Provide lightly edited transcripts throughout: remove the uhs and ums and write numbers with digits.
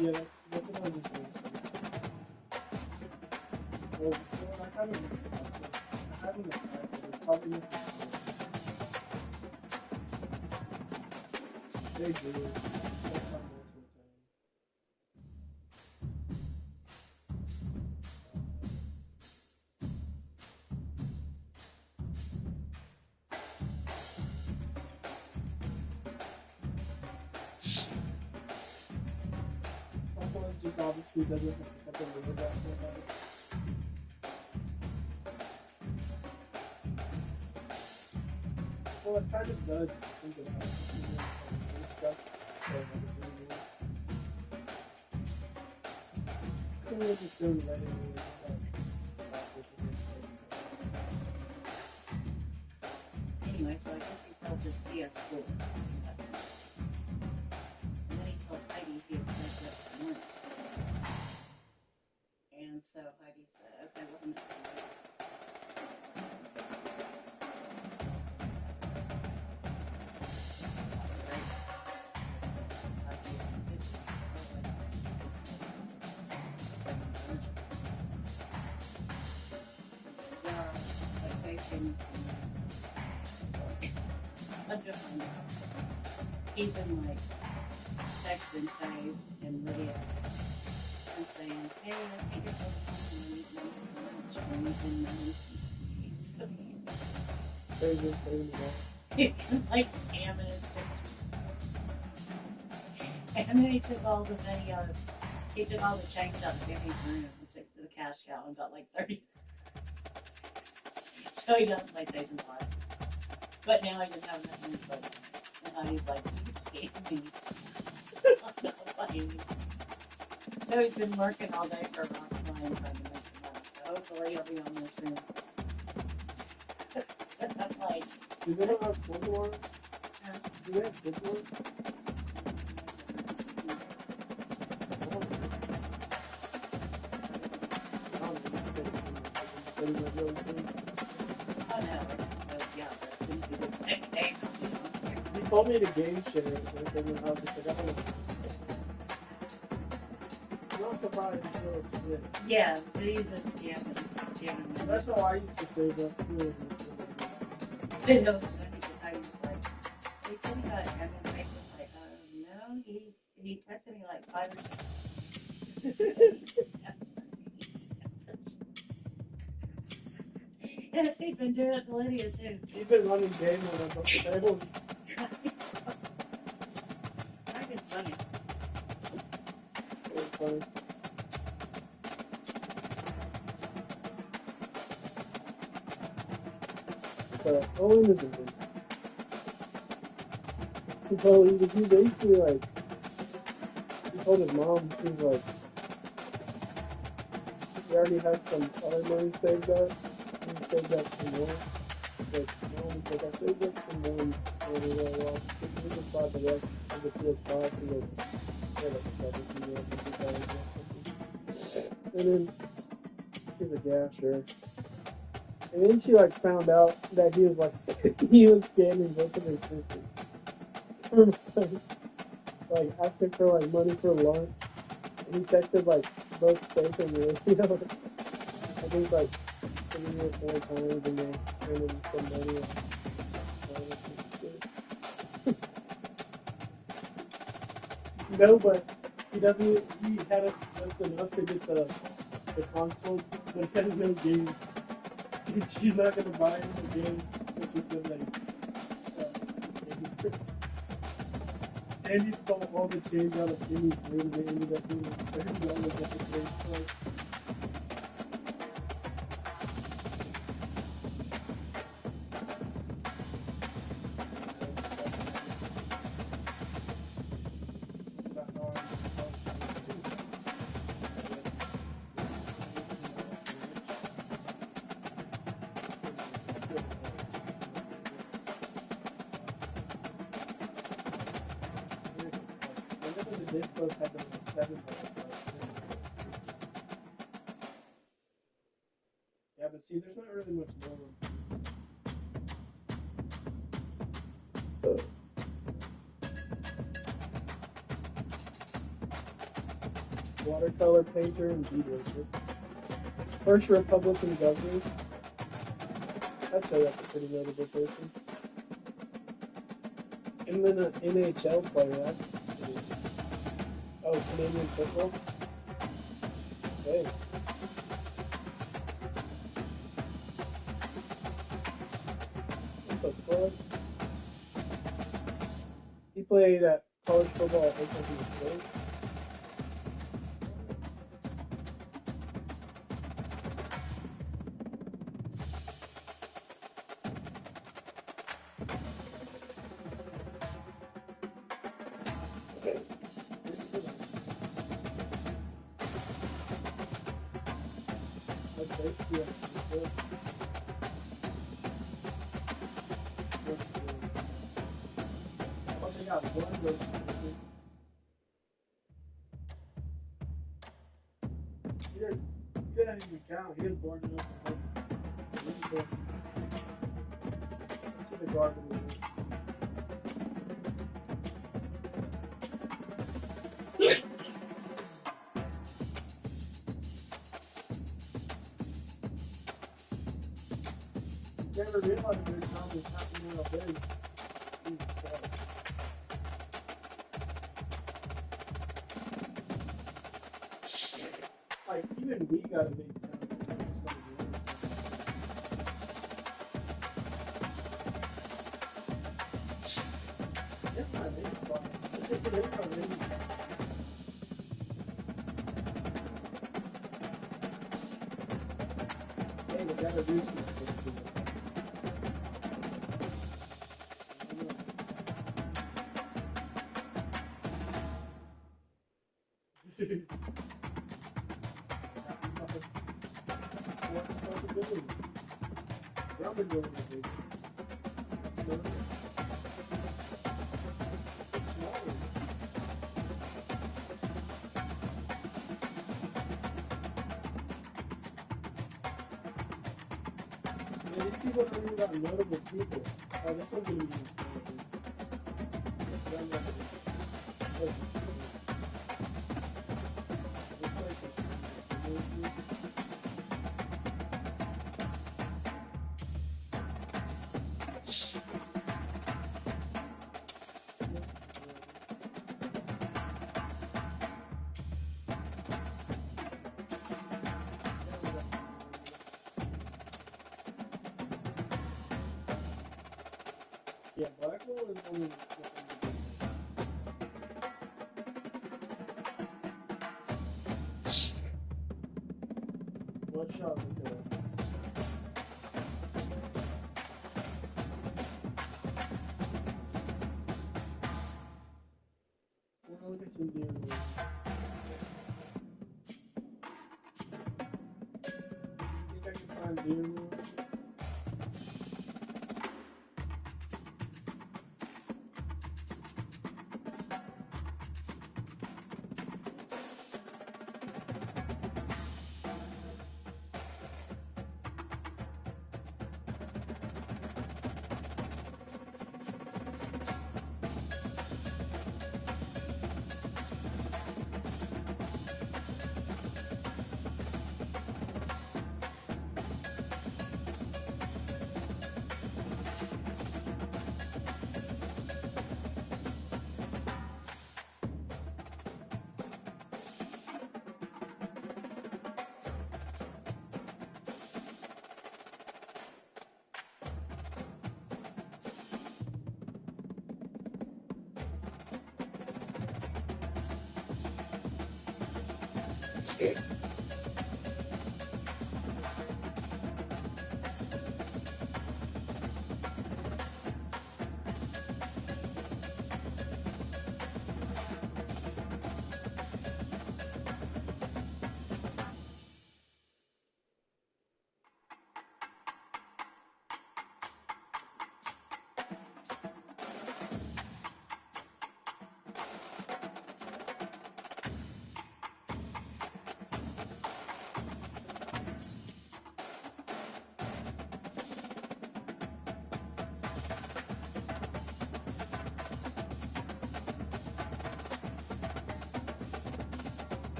Yeah, that's what I was just saying. Well, I kind of I haven't applied, but it's probably not they do. That's how most of the time. Someone just obviously doesn't have to live that way. Well, it kind of does think about it. Stuff. I think we're just doing that anyway. Anyway, so I guess he sold his PS4. And then he told Heidi he had saved up some money. And so Heidi said, okay, well, I'm not going to do it. I'm just even like texting Faye and Lydia and saying, hey, I think you're going to have money. They've been saying that. Like scamming his sister. And then he took all the money out of, he took all the change out of Jimmy's room and took to the cash cow and got like 30. So he doesn't like taking part. But now he doesn't have nothing to play. And he's like, you scammed me. I'm not playing you. So he's been working all day for Ross Klein trying to make the money. So hopefully he'll be on there soon. I'm like, do they have school? Do they have school? He told me to game share it, but then I was like, I'm not surprised he really did. yeah, he's been scamming. That's how I used to save up too. Then it was funny because I was like, they said he got Evan Ray. Like, no, he texted me like 5 or 6. And he's been doing it to Lydia too. She's been running game on us on the table. I think it's funny. It's funny. Owen isn't good. He basically like, he told his mom, he's like, he already had some other money saved up, and he saved up some more. Like, mom, like, I saved up some more, and well, we just bought the rest of the PS5, and then, and then, she's like, yeah, sure. And then she like found out that he was like he was scamming both of his sisters. Like asking for like money for lunch. And he texted like both Faith and Lydia. I think like 3 or 4 times and then sending some money. No, but he doesn't. He had it just enough to get the console, but he has no games. She's not gonna buy him the game, so she said like, Andy stole all the change out of Jimmy's room and they ended up being $30 at the place. Like, yeah, but see, there's not really much more. watercolor painter and bead worker. First Republican governor. I'd say that's a pretty notable person. And then an NHL player. That's pretty. Oh, Canadian football. Okay. What the fuck? He played at college football at Oklahoma State. Okay. That's basically it. Oh, they got one good. You didn't even count. He was born in Oklahoma. Let's see the garbage. Never realized their town was happening out there. Jesus Christ. Like, even we got a big town. That's my main spot. That's my main spot. Hey, we gotta do some. These people are talking about notable people. Oh, this one's gonna be yeah, Blackwell is only. What shot was that? We'll look at some deer. Think I can find deer.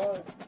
What?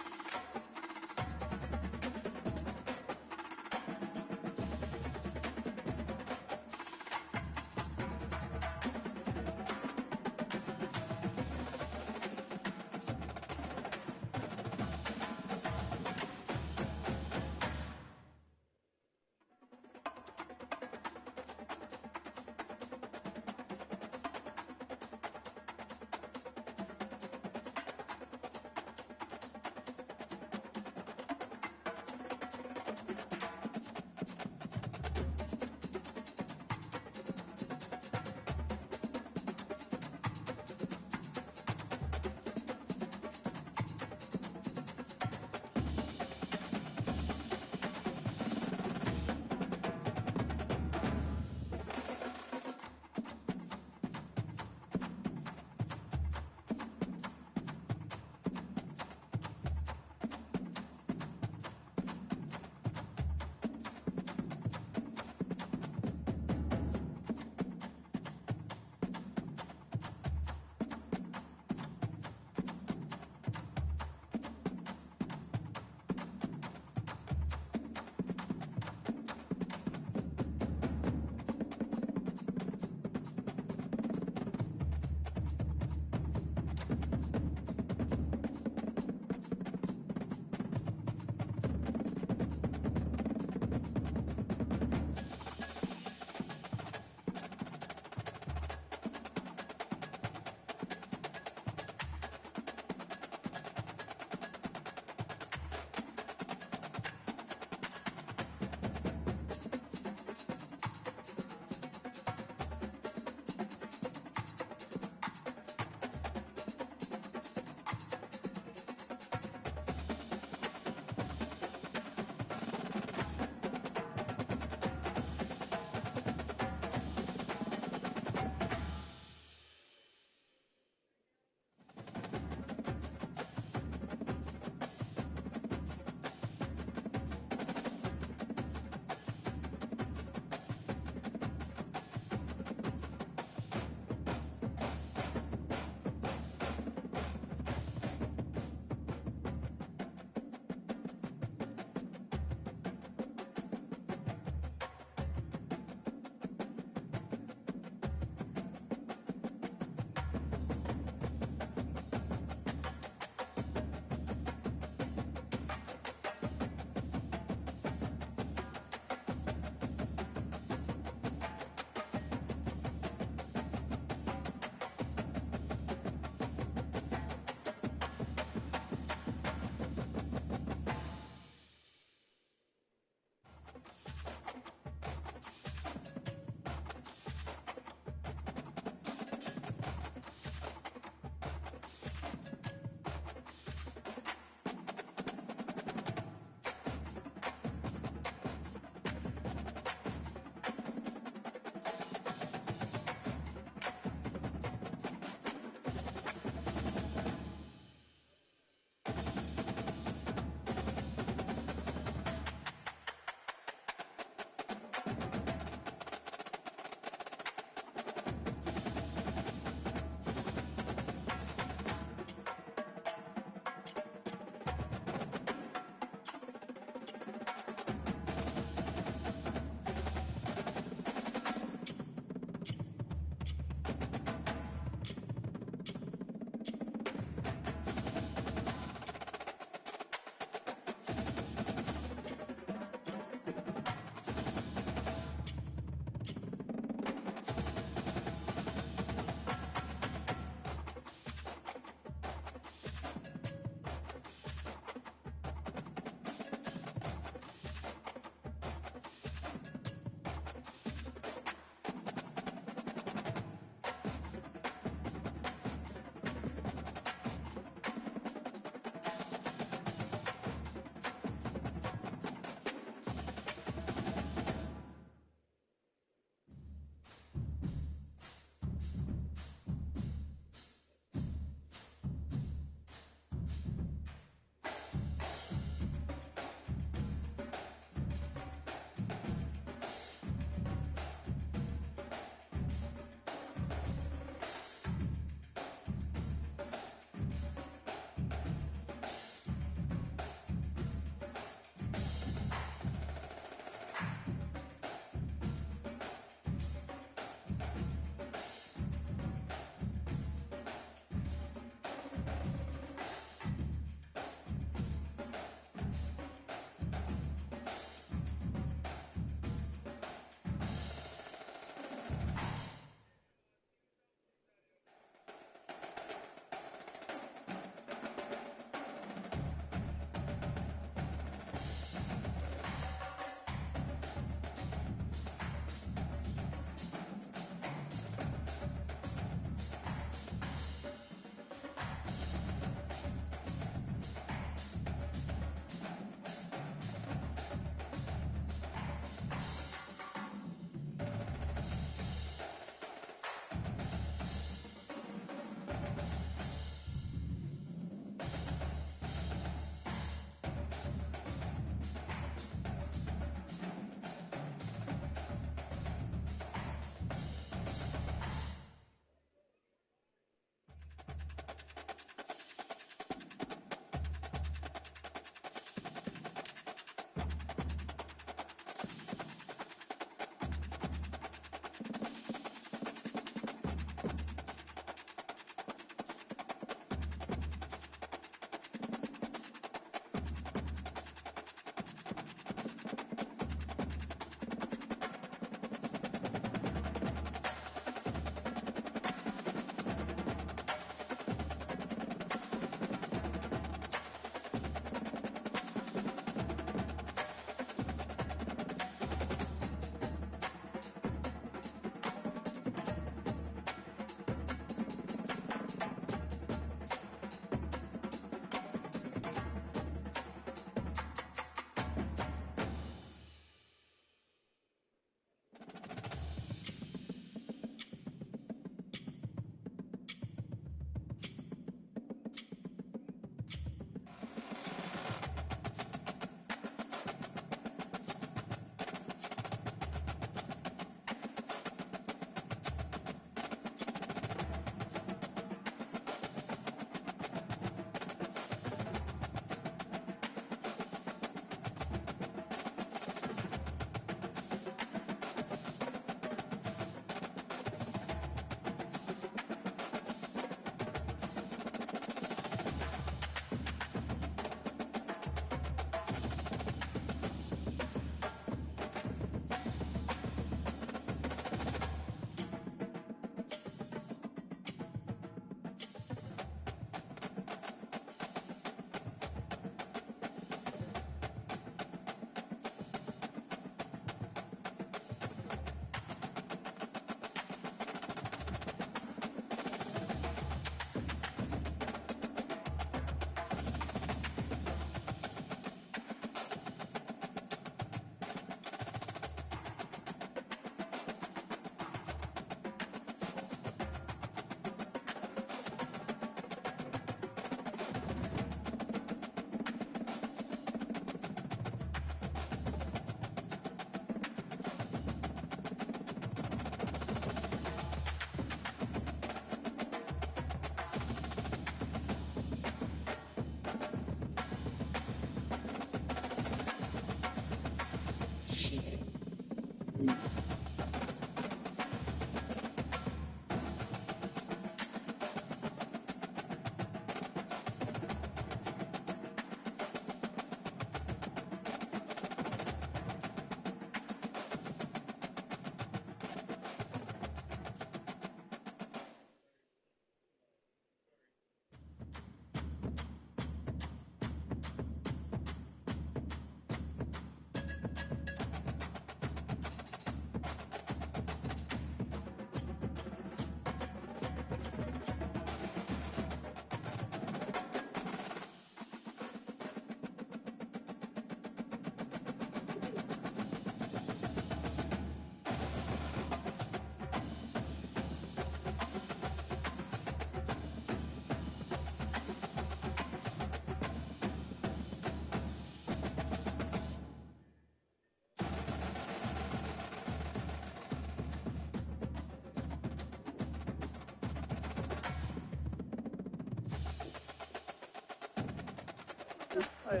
I am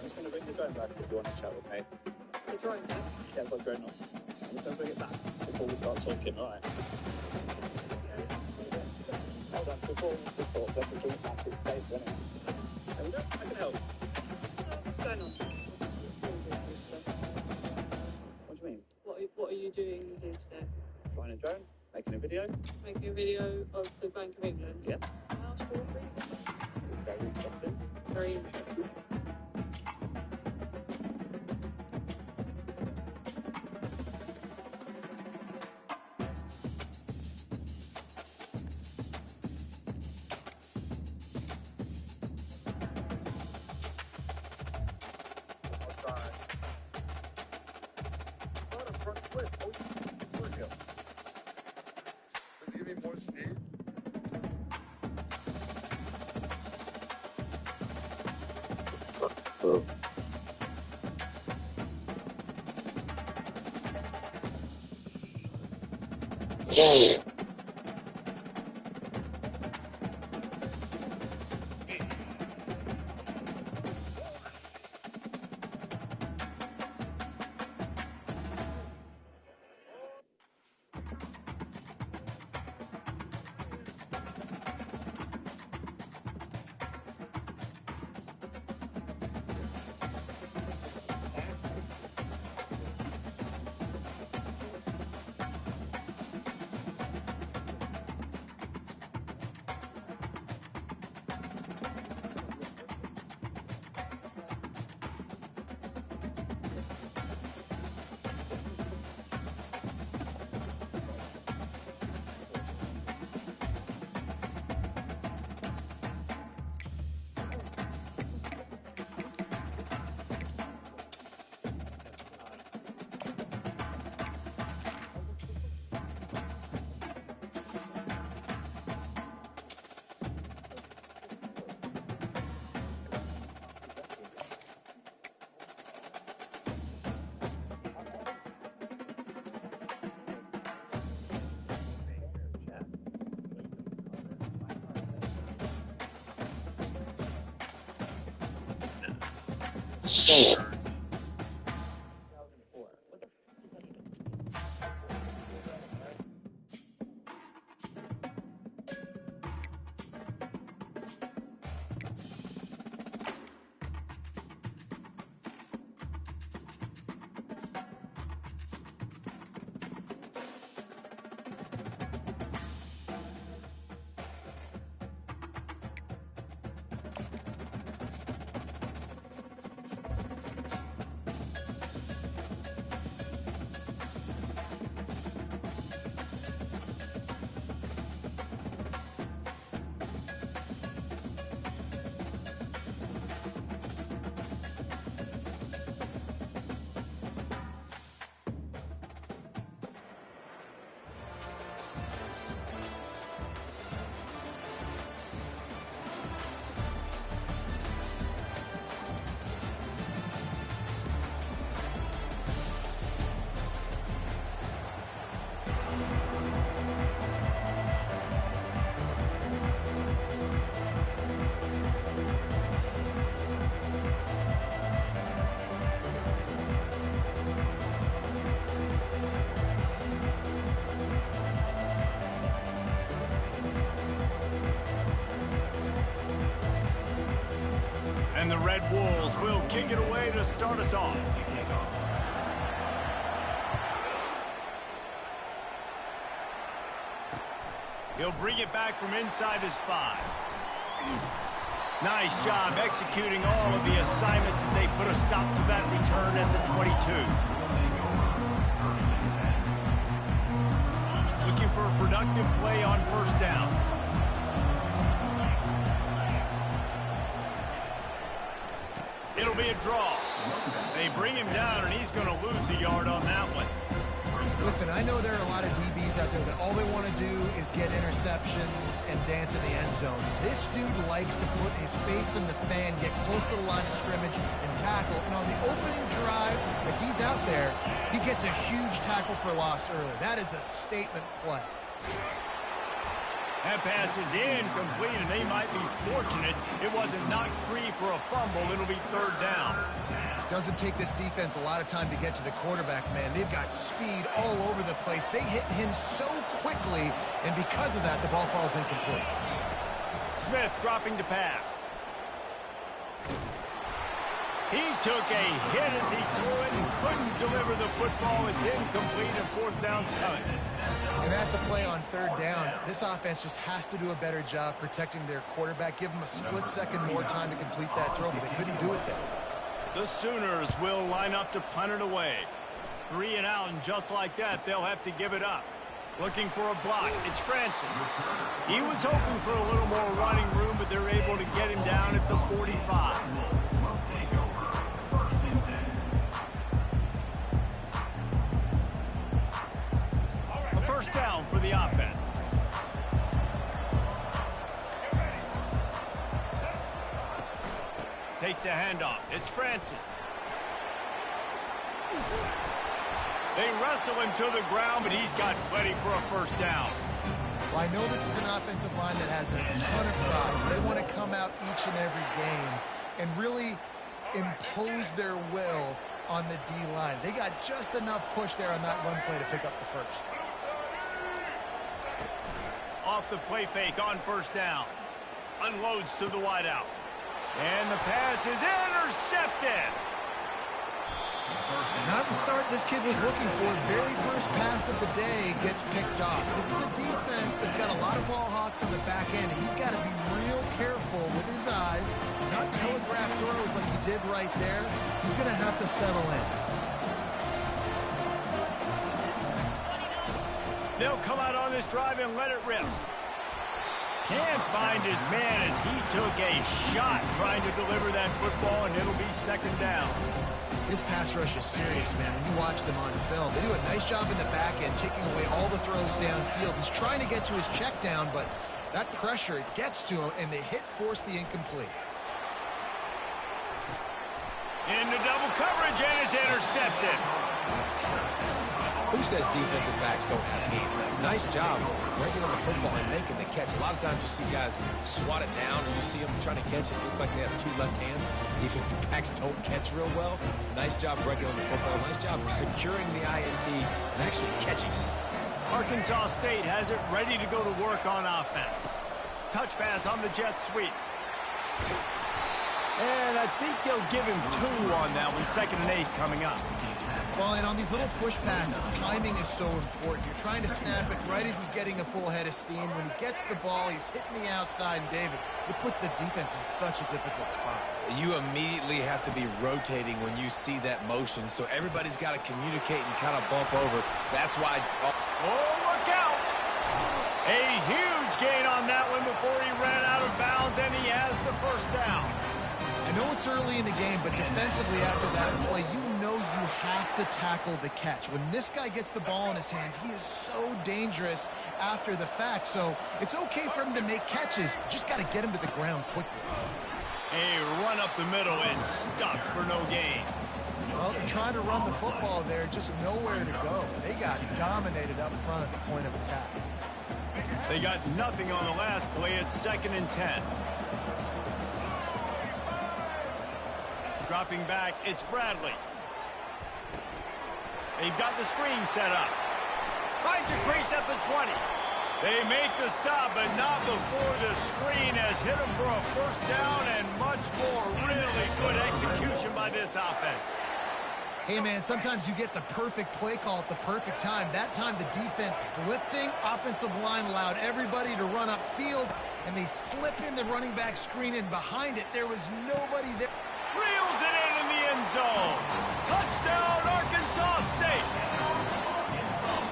just going to bring the drone back if you want to chat with me. The drone, yeah? Yeah, I've got the drone on. I'm just going to bring it back before we start talking, alright? Hold on, before we talk, let me bring it back. It's safe, isn't it? There we go. I can help. What's going on? What do you mean? What are you doing here today? Flying a drone? Making a video? Making a video of the Bank of England? Yes. House for a reason? It's very interesting. Very interesting. Outside. Oh, the front flip. Oh, there we go. Does it give me more speed? Oh. And the Red Wolves will kick it away to start us off. He'll bring it back from inside his 5. Nice job executing all of the assignments as they put a stop to that return at the 22. Looking for a productive play on first down. It'll be a draw. They bring him down, and he's going to lose a yard on that one. Listen, I know there are a lot of DBs out there that all they want to do is get interceptions and dance in the end zone. This dude likes to put his face in the fan, get close to the line of scrimmage, and tackle. And on the opening drive, if he's out there, he gets a huge tackle for loss early. That is a statement play. That pass is incomplete, and they might be fortunate it wasn't knocked free for a fumble. It'll be third down. Doesn't take this defense a lot of time to get to the quarterback, man. They've got speed all over the place. They hit him so quickly, and because of that, the ball falls incomplete. Smith dropping to pass. He took a hit as he threw it and couldn't deliver the football. It's incomplete, and fourth down's coming. And that's a play on third down. This offense just has to do a better job protecting their quarterback. Give them a split second more time to complete that throw, but they couldn't do it there. The Sooners will line up to punt it away. 3 and out, and just like that, they'll have to give it up. Looking for a block. It's Francis. He was hoping for a little more running room, but they're able to get him down at the 45. A first down for the offense. Takes the handoff. It's Francis. They wrestle him to the ground, but he's got plenty for a first down. Well, I know this is an offensive line that has a ton of pride. They want to come out each and every game and really impose their will on the D-line. They got just enough push there on that run play to pick up the first. Off the play fake on first down. Unloads to the wideout. And the pass is intercepted. Not the start this kid was looking for. Very first pass of the day gets picked off. This is a defense that's got a lot of ball hawks on the back end. He's got to be real careful with his eyes, not telegraph throws like he did right there. He's going to have to settle in. They'll come out on this drive and let it rip. Can't find his man as he took a shot trying to deliver that football, and it'll be second down. This pass rush is serious, man. When you watch them on film, they do a nice job in the back end, taking away all the throws downfield. He's trying to get to his check down, but that pressure, it gets to him, and the hit forced the incomplete. Into double coverage, and it's intercepted. Who says defensive backs don't have hands? Nice job breaking on the football and making the catch. A lot of times you see guys swat it down, or you see them trying to catch it. It looks like they have 2 left hands. Defensive backs don't catch real well. Nice job breaking on the football. Nice job securing the INT and actually catching it. Arkansas State has it ready to go to work on offense. Touch pass on the jet sweep. And I think they'll give him 2 on that one. 2nd and 8 coming up. Well, and on these little push passes, timing is so important. You're trying to snap it right as he's getting a full head of steam. When he gets the ball, he's hitting the outside, and David, it puts the defense in such a difficult spot. You immediately have to be rotating when you see that motion, so everybody's got to communicate and kind of bump over. That's why... Oh, look out! A huge gain on that one before he ran out of bounds, and he has the first down. I know it's early in the game, but defensively after that play, you know you have to tackle the catch. When this guy gets the ball in his hands, he is so dangerous after the fact. So it's okay for him to make catches. You just got to get him to the ground quickly. A run up the middle is stuck for no gain. Well, they're trying to run the football there, just nowhere to go. They got dominated up front at the point of attack. They got nothing on the last play. It's 2nd and 10. Dropping back, it's Bradley. They've got the screen set up. Finds a crease at the 20. They make the stop, but not before the screen has hit them for a first down and much more. Really good execution by this offense. Hey, man, sometimes you get the perfect play call at the perfect time. That time the defense blitzing, offensive line allowed everybody to run upfield, and they slip in the running back screen, and behind it, there was nobody there. Reels it in the end zone. Touchdown, Arkansas State.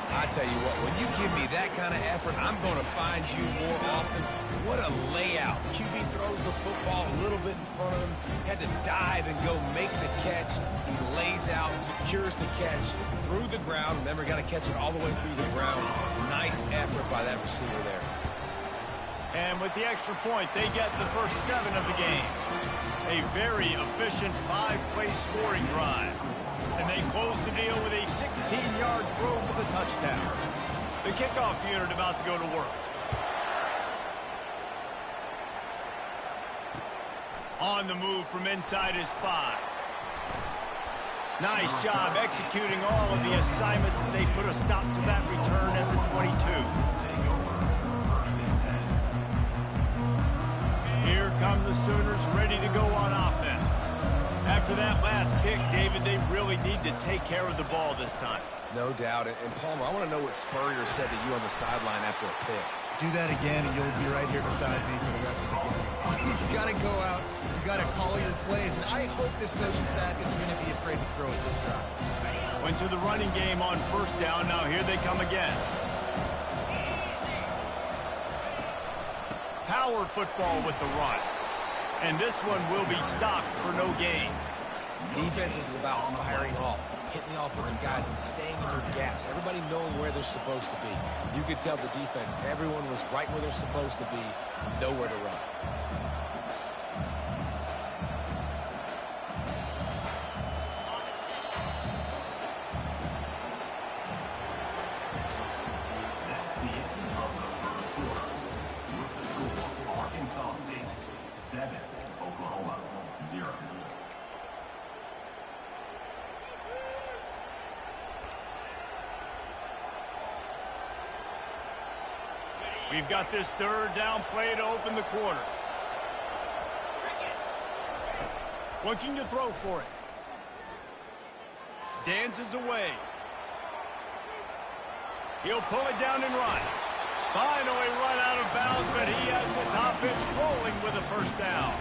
I tell you what, when you give me that kind of effort, I'm going to find you more often. What a layout. QB throws the football a little bit in front of him, had to dive and go make the catch. He lays out, secures the catch through the ground. Remember, got to catch it all the way through the ground. Nice effort by that receiver there. And with the extra point, they get the first 7 of the game. A very efficient 5-play scoring drive. And they close the deal with a 16-yard throw for the touchdown. The kickoff unit about to go to work. On the move from inside his 5. Nice job executing all of the assignments as they put a stop to that return at the 22. Here come the Sooners ready to go on offense. After that last pick, David, they really need to take care of the ball this time. No doubt. And Palmer, I want to know what Spurrier said to you on the sideline after a pick. Do that again, and you'll be right here beside me for the rest of the game. You got to go out. You got to call your plays, and I hope this coaching staff isn't going to be afraid to throw it this drive. Went to the running game on first down. Now here they come again. Power football with the run. And this one will be stopped for no gain. Defense is about firing off, hitting the offensive guys, and staying in their gaps. Everybody knowing where they're supposed to be. You could tell the defense, everyone was right where they're supposed to be, nowhere to run. That's the end of the first quarter. With the score, Arkansas State 7, Oklahoma 0. We've got this third down play to open the quarter. Looking to throw for it. Dances away. He'll pull it down and run. Finally run out of bounds, but he has this offense rolling with a first down.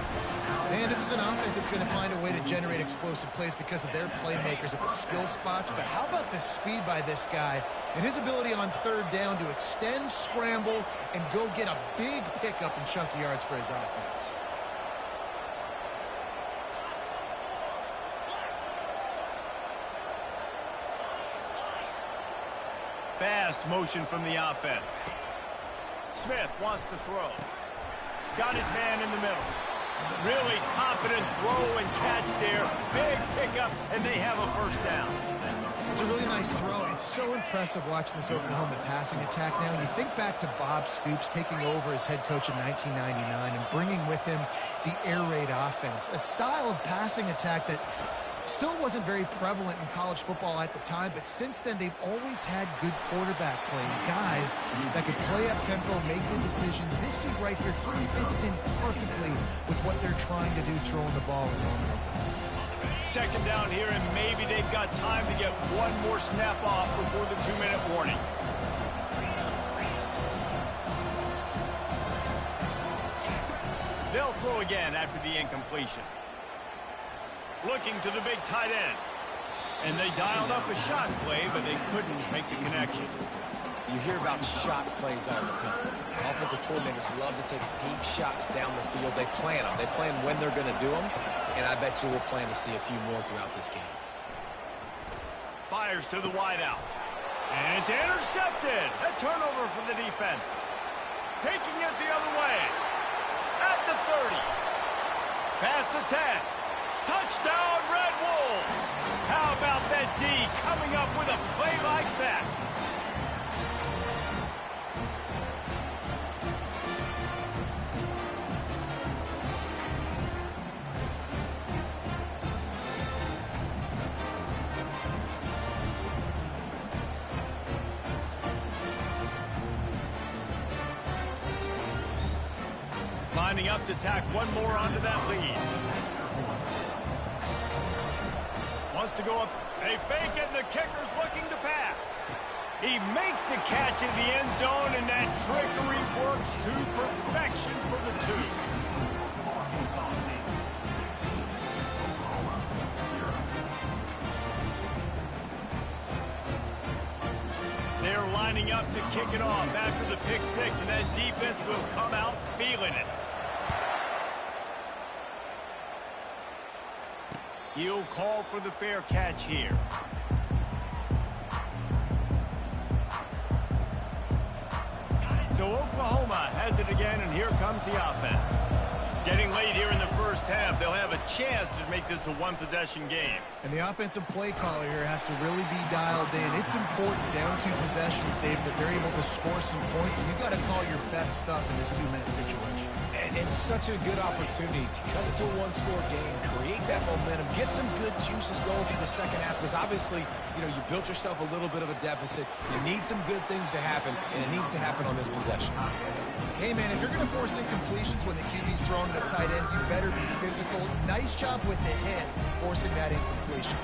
Man, this is an offense that's going to find a way to generate explosive plays because of their playmakers at the skill spots. But how about the speed by this guy and his ability on third down to extend, scramble, and go get a big pickup and chunky yards for his offense? Fast motion from the offense. Smith wants to throw. Got his man in the middle. Really confident throw and catch there. Big pickup, and they have a first down. It's a really nice throw. It's so impressive watching this Oklahoma passing attack now. And you think back to Bob Stoops taking over as head coach in 1999 and bringing with him the air raid offense, a style of passing attack that still wasn't very prevalent in college football at the time, but since then they've always had good quarterback play, guys that could play up tempo, make good decisions. This dude right here, he fits in perfectly with what they're trying to do, throwing the ball in Norman. Second down here, and maybe they've got time to get one more snap off before the 2-minute warning. They'll throw again after the incompletion. Looking to the big tight end. And they dialed up a shot play, but they couldn't make the connection. You hear about shot plays all the time. Offensive coordinators love to take deep shots down the field. They plan them. They plan when they're going to do them, and I bet you we'll plan to see a few more throughout this game. Fires to the wideout. And it's intercepted. A turnover for the defense. Taking it the other way. At the 30. Past the 10. Touchdown, Red Wolves! How about that D coming up with a play like that? Lining up to tack one more onto that lead. Wants to go up. They fake it, and the kicker's looking to pass. He makes the catch in the end zone, and that trickery works to perfection for the 2. They're lining up to kick it off after the pick six, and that defense will come out feeling it. He'll call for the fair catch here. So Oklahoma has it again, and here comes the offense. Getting late here in the first half, they'll have a chance to make this a one-possession game. And the offensive play caller here has to really be dialed in. It's important down 2 possessions, Dave, that they're able to score some points, and you've got to call your best stuff in this 2-minute situation. And such a good opportunity to cut it to a one-score game, create that momentum, get some good juices going for the second half, because obviously, you know, you built yourself a little bit of a deficit. You need some good things to happen, and it needs to happen on this possession. Hey, man, if you're going to force incompletions when the QB's throwing to the tight end, you better be physical. Nice job with the hit, forcing that incompletion.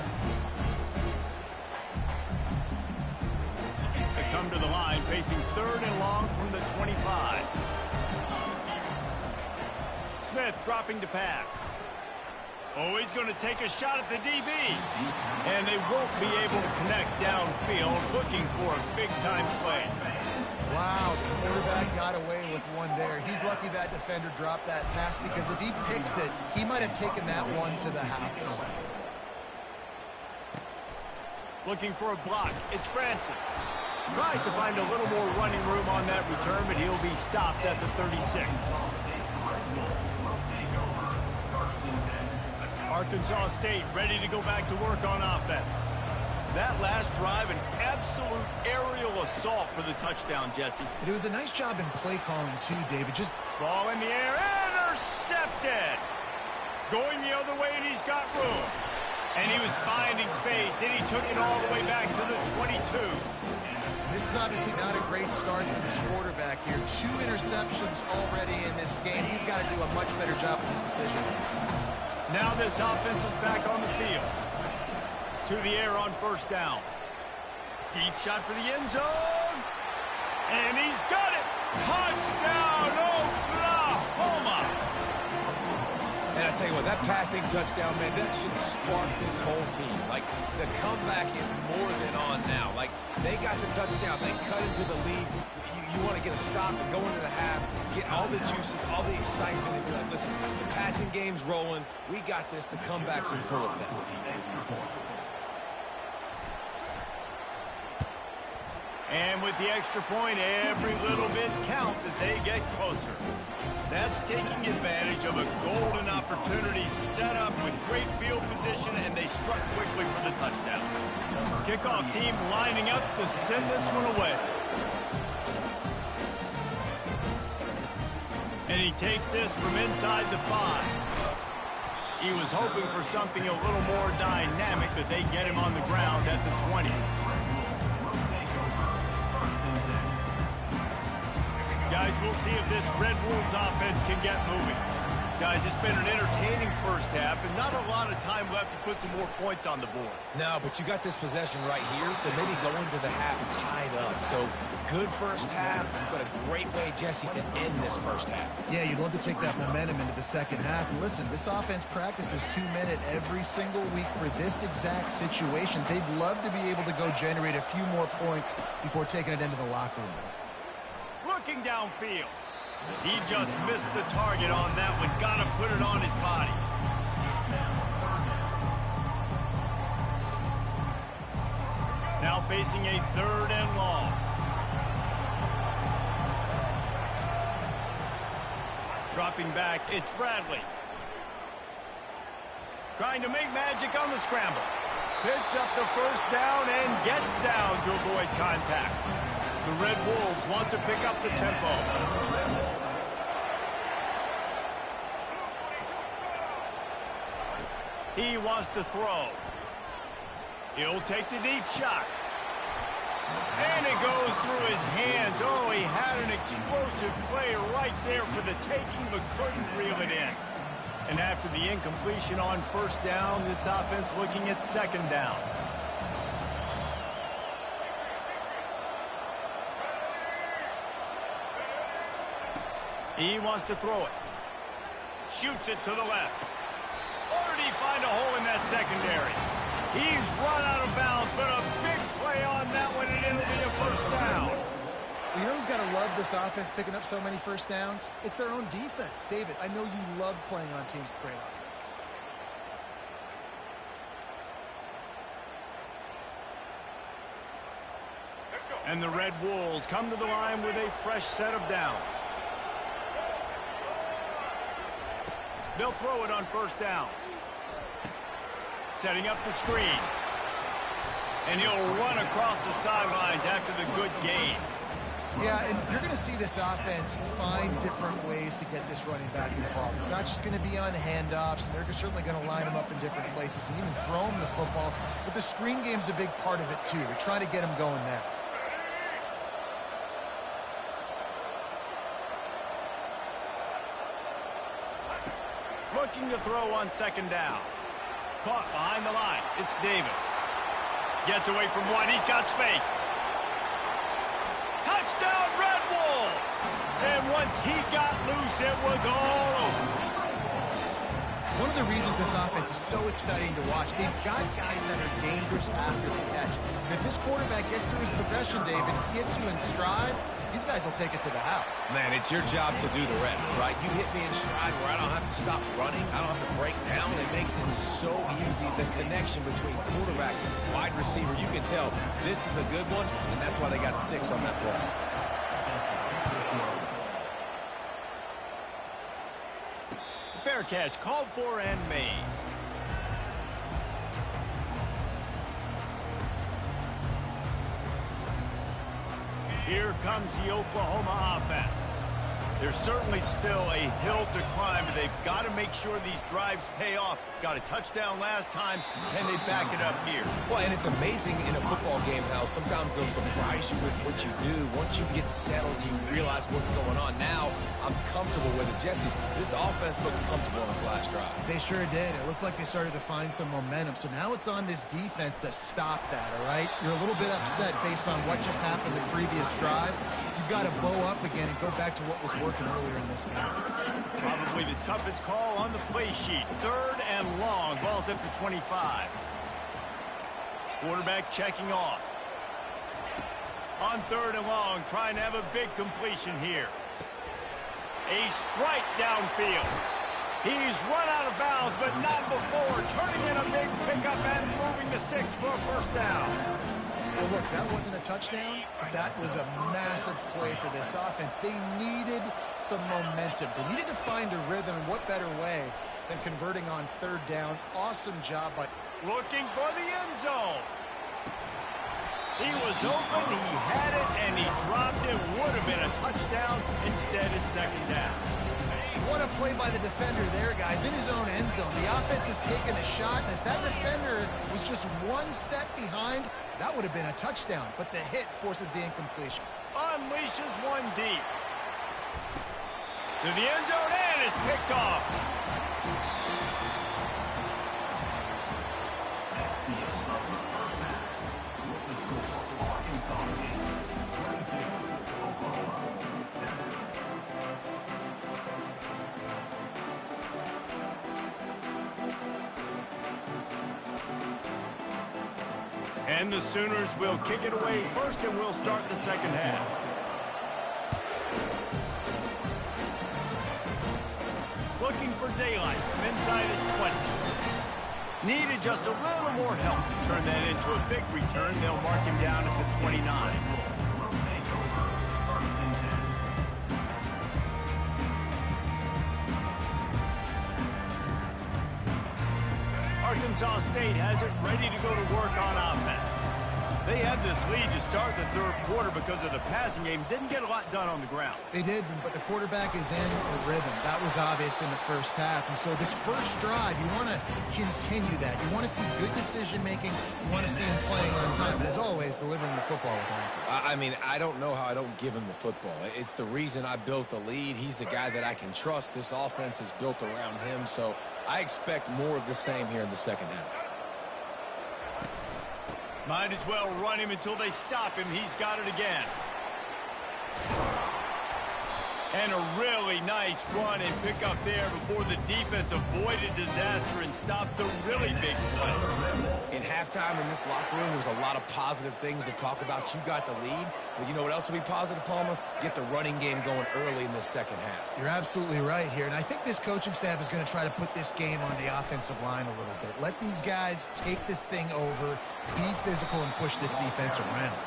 They come to the line facing 3rd and long from the 25. Smith dropping to pass. Oh, he's going to take a shot at the DB. And they won't be able to connect downfield, looking for a big-time play. Wow, the quarterback got away with one there. He's lucky that defender dropped that pass, because if he picks it, he might have taken that one to the house. Looking for a block. It's Francis. Tries to find a little more running room on that return, but he'll be stopped at the 36. Arkansas State ready to go back to work on offense. That last drive, an absolute aerial assault for the touchdown, Jesse. It was a nice job in play calling, too, David. Just ball in the air, intercepted. Going the other way, and he's got room. And he was finding space, and he took it all the way back to the 22. This is obviously not a great start for this quarterback here. 2 interceptions already in this game. He's got to do a much better job with his decision. Now this offense is back on the field. To the air on 1st down. Deep shot for the end zone. And he's got it. Touchdown, Oklahoma. And I tell you what, that passing touchdown, man, that should spark this whole team. Like, the comeback is more than on now. Like, they got the touchdown. They cut into the lead. You want to get a stop and go into the half, get all the juices, all the excitement, and be like, listen, the passing game's rolling. We got this. The comeback's in full effect. And with the extra point, every little bit counts as they get closer. That's taking advantage of a golden opportunity set up with great field position, and they struck quickly for the touchdown. Kickoff team lining up to send this one away. And he takes this from inside the 5. He was hoping for something a little more dynamic, but they get him on the ground at the 20. Guys, we'll see if this Red Wolves offense can get moving. Guys, it's been an entertaining first half, and not a lot of time left to put some more points on the board. No, but you got this possession right here to maybe go into the half tied up. So, good first half, but a great way, Jesse, to end this first half. Yeah, you'd love to take that momentum into the second half. And listen, this offense practices 2-minute every single week for this exact situation. They'd love to be able to go generate a few more points before taking it into the locker room. Looking downfield. He just missed the target on that one. Got to put it on his body. Now facing a 3rd and long. Dropping back, it's Bradley. Trying to make magic on the scramble. Picks up the 1st down and gets down to avoid contact. The Red Wolves want to pick up the tempo. He wants to throw. He'll take the deep shot. And it goes through his hands. Oh, he had an explosive play right there for the taking, but couldn't reel it in. And after the incompletion on 1st down, this offense looking at 2nd down. He wants to throw it. Shoots it to the left. Or did he find a hole in that secondary? He's run out of bounds, but a big play on that one, and it'll be a 1st down. You know who's got to love this offense picking up so many 1st downs? It's their own defense. David, I know you love playing on teams with great offenses. And the Red Wolves come to the line with a fresh set of downs. They'll throw it on 1st down. Setting up the screen. And he'll run across the sidelines after the good gain. Yeah, and you're going to see this offense find different ways to get this running back involved. It's not just going to be on handoffs, and they're certainly going to line him up in different places and even throw him the football. But the screen game's a big part of it, too. They're trying to get him going there. Looking to throw on second down. Caught behind the line. It's Davis. Gets away from one. He's got space. Touchdown, Red Wolves! And once he got loose, it was all over. One of the reasons this offense is so exciting to watch, they've got guys that are dangerous after the catch. And if this quarterback gets through his progression, David, gets you in stride, these guys will take it to the house. Man, it's your job to do the rest, right? You hit me in stride where I don't have to stop running. I don't have to break down. It makes it so easy. The connection between quarterback and wide receiver, you can tell this is a good one, and that's why they got 6 on that play. Fair catch, called for and made. Here comes the Oklahoma offense. There's certainly still a hill to climb, but they've got to make sure these drives pay off. Got a touchdown last time. Can they back it up here? Well, and it's amazing in a football game how sometimes they'll surprise you with what you do. Once you get settled, you realize what's going on. Now, I'm comfortable with it. Jesse, this offense looked comfortable on this last drive. They sure did. It looked like they started to find some momentum. So now it's on this defense to stop that, all right? You're a little bit upset based on what just happened the previous drive. You've got to bow up again and go back to what was working earlier in this game. Probably the toughest call on the play sheet. 3rd and long. Ball's at the 25. Quarterback checking off. On 3rd and long, trying to have a big completion here. A strike downfield. He's run out of bounds, but not before. Turning in a big pickup and moving the sticks for a first down. Well, look, that wasn't a touchdown, but that was a massive play for this offense. They needed some momentum. They needed to find a rhythm, and what better way than converting on 3rd down. Awesome job by... Looking for the end zone. He was open, he had it, and he dropped it. Would have been a touchdown. Instead, it's 2nd down. What a play by the defender there, guys, in his own end zone. The offense has taken a shot, and if that defender was just 1 step behind, that would have been a touchdown, but the hit forces the incompletion. Unleashes one deep. To the end zone and is picked off. And the Sooners will kick it away first, and we'll start the 2nd half. Looking for daylight from inside his 20. Needed just a little more help to turn that into a big return. They'll mark him down at the 29. Arkansas State has it ready to go to work on offense. They had this lead to start the 3rd quarter because of the passing game. Didn't get a lot done on the ground. They did, but the quarterback is in a rhythm. That was obvious in the first half. And so this first drive, you want to continue that. You want to see good decision-making. You want to see him playing on time. And as always, delivering the football with accuracy. I mean, I don't know how I don't give him the football. It's the reason I built the lead. He's the guy that I can trust. This offense is built around him, so I expect more of the same here in the 2nd half. Might as well run him until they stop him. He's got it again. And a really nice run and pick up there before the defense avoided disaster and stopped the really big play. In halftime in this locker room, there was a lot of positive things to talk about. You got the lead, but you know what else will be positive, Palmer? Get the running game going early in the 2nd half. You're absolutely right here, and I think this coaching staff is going to try to put this game on the offensive line a little bit. Let these guys take this thing over, be physical, and push this defense around.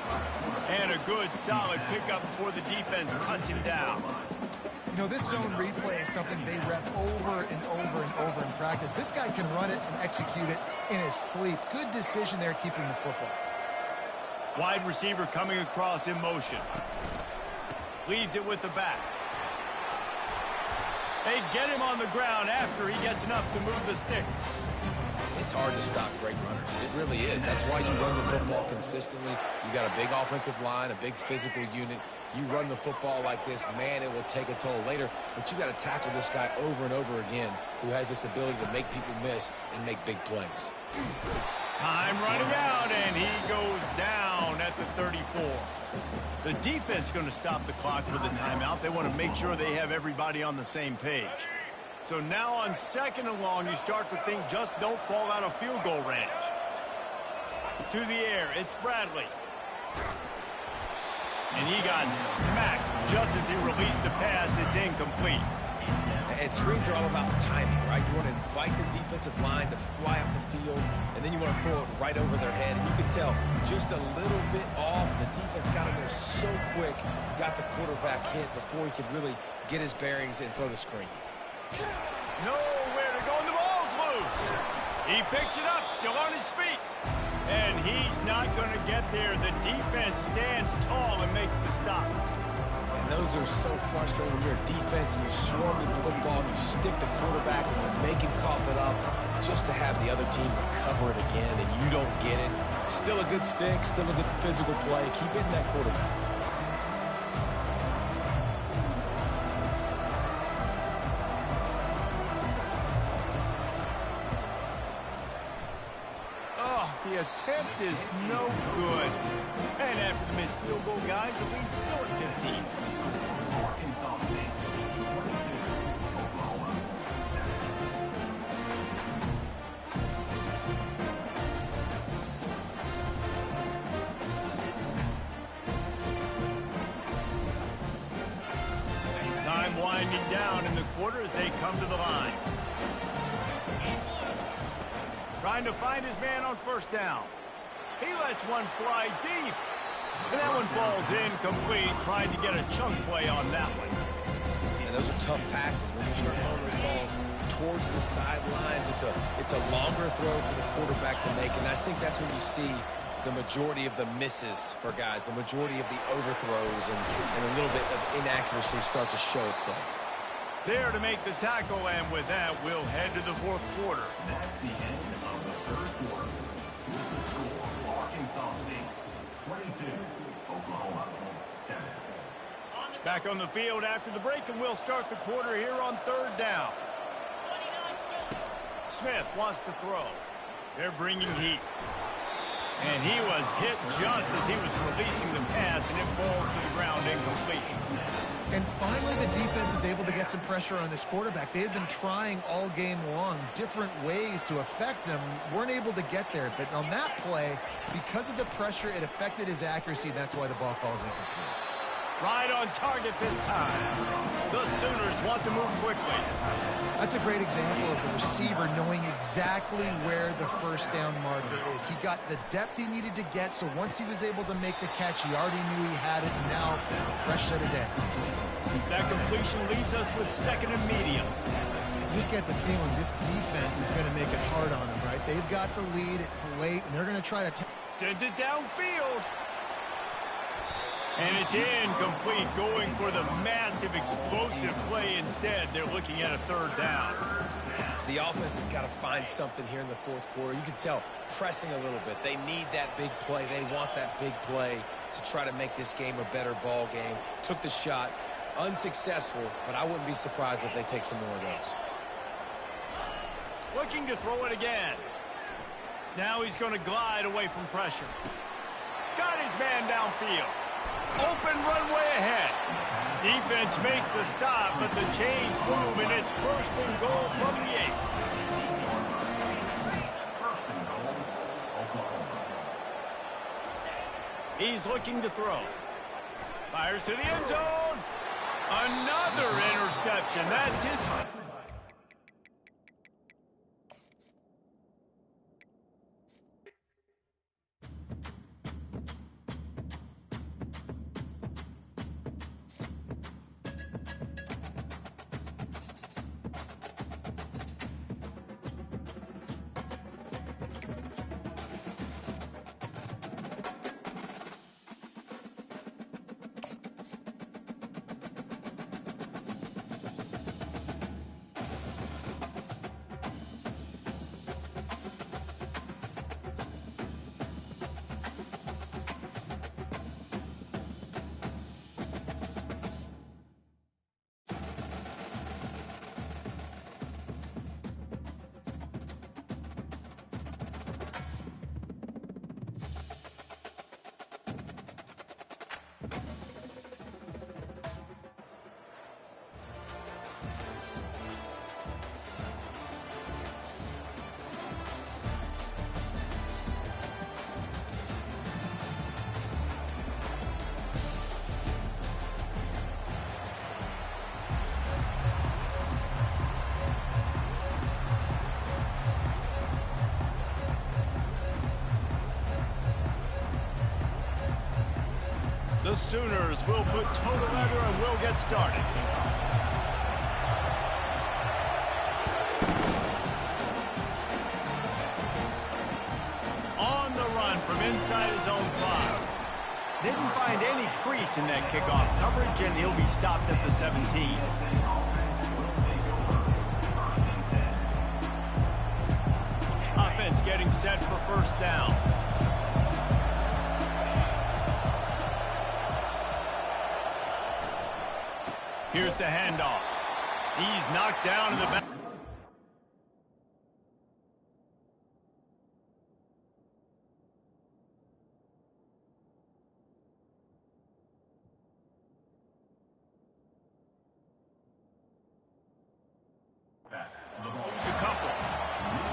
And a good, solid pickup before the defense cuts him down. You know, this zone replay is something they rep over and over and over in practice. This guy can run it and execute it in his sleep. Good decision there keeping the football. Wide receiver coming across in motion. Leaves it with the back. They get him on the ground after he gets enough to move the sticks. It's hard to stop great runners. It really is. That's why you run the football consistently. You got a big offensive line, a big physical unit. You run the football like this, man, it will take a toll later. But you got to tackle this guy over and over again who has this ability to make people miss and make big plays. Time running out, and he goes down at the 34. The defense going to stop the clock with a timeout. They want to make sure they have everybody on the same page. So now on 2nd and long, you start to think just don't fall out of field goal range. To the air, it's Bradley. And he got smacked just as he released the pass. It's incomplete. And screens are all about the timing, right? You want to invite the defensive line to fly up the field, and then you want to throw it right over their head. And you can tell just a little bit off. The defense got in there so quick, got the quarterback hit before he could really get his bearings and throw the screen. Nowhere to go, and the ball's loose. He picks it up, still on his feet. And he's not going to get there. The defense stands tall and makes the stop. And those are so frustrating when you're a defense and you swarm the football and you stick the quarterback and you make him cough it up just to have the other team recover it again and you don't get it. Still a good stick, still a good physical play. Keep hitting that quarterback. The attempt is no good. And after the missed field goal, guys, the lead's still at 15. Arkansas State 22, Oklahoma 7. Time winding down in the quarter as they come to the line. Trying to find his man on 1st down. He lets one fly deep. And that one falls incomplete, trying to get a chunk play on that one. And those are tough passes. When you start throwing those balls towards the sidelines, it's a longer throw for the quarterback to make. And I think that's when you see the majority of the misses for guys, the majority of the overthrows and a little bit of inaccuracy start to show itself. There to make the tackle, and with that, we'll head to the 4th quarter. That's the end of the 3rd quarter. With the score, Arkansas State 22, Oklahoma 7. Back on the field after the break, and we'll start the quarter here on 3rd down. Smith wants to throw. They're bringing heat. And he was hit just as he was releasing the pass, and it falls to the ground incomplete. And finally, the defense is able to get some pressure on this quarterback. They had been trying all game long different ways to affect him, weren't able to get there. But on that play, because of the pressure, it affected his accuracy, and that's why the ball falls incomplete. Right on target this time. The Sooners want to move quickly. That's a great example of the receiver knowing exactly where the 1st down marker is. He got the depth he needed to get, so once he was able to make the catch, he already knew he had it, and now a fresh set of downs. That completion leaves us with 2nd and medium. You just get the feeling this defense is going to make it hard on him, right? They've got the lead, it's late, and they're going to try to... Sends it downfield. And it's incomplete, going for the massive explosive play instead. They're looking at a 3rd down. The offense has got to find something here in the 4th quarter. You can tell pressing a little bit. They need that big play. They want that big play to try to make this game a better ball game. Took the shot. Unsuccessful, but I wouldn't be surprised if they take some more of those. Looking to throw it again. Now he's going to glide away from pressure. Got his man downfield. Open runway ahead. Defense makes a stop, but the chains move, and it's 1st and goal from the 8. 1st and goal, Oklahoma. He's looking to throw. Fires to the end zone. Another interception. That's his... Sooners will put toe to leather and will get started. On the run from inside his own 5. Didn't find any crease in that kickoff coverage, and he'll be stopped at the 17. Offense getting set for first down. Here's the handoff. He's knocked down in the back.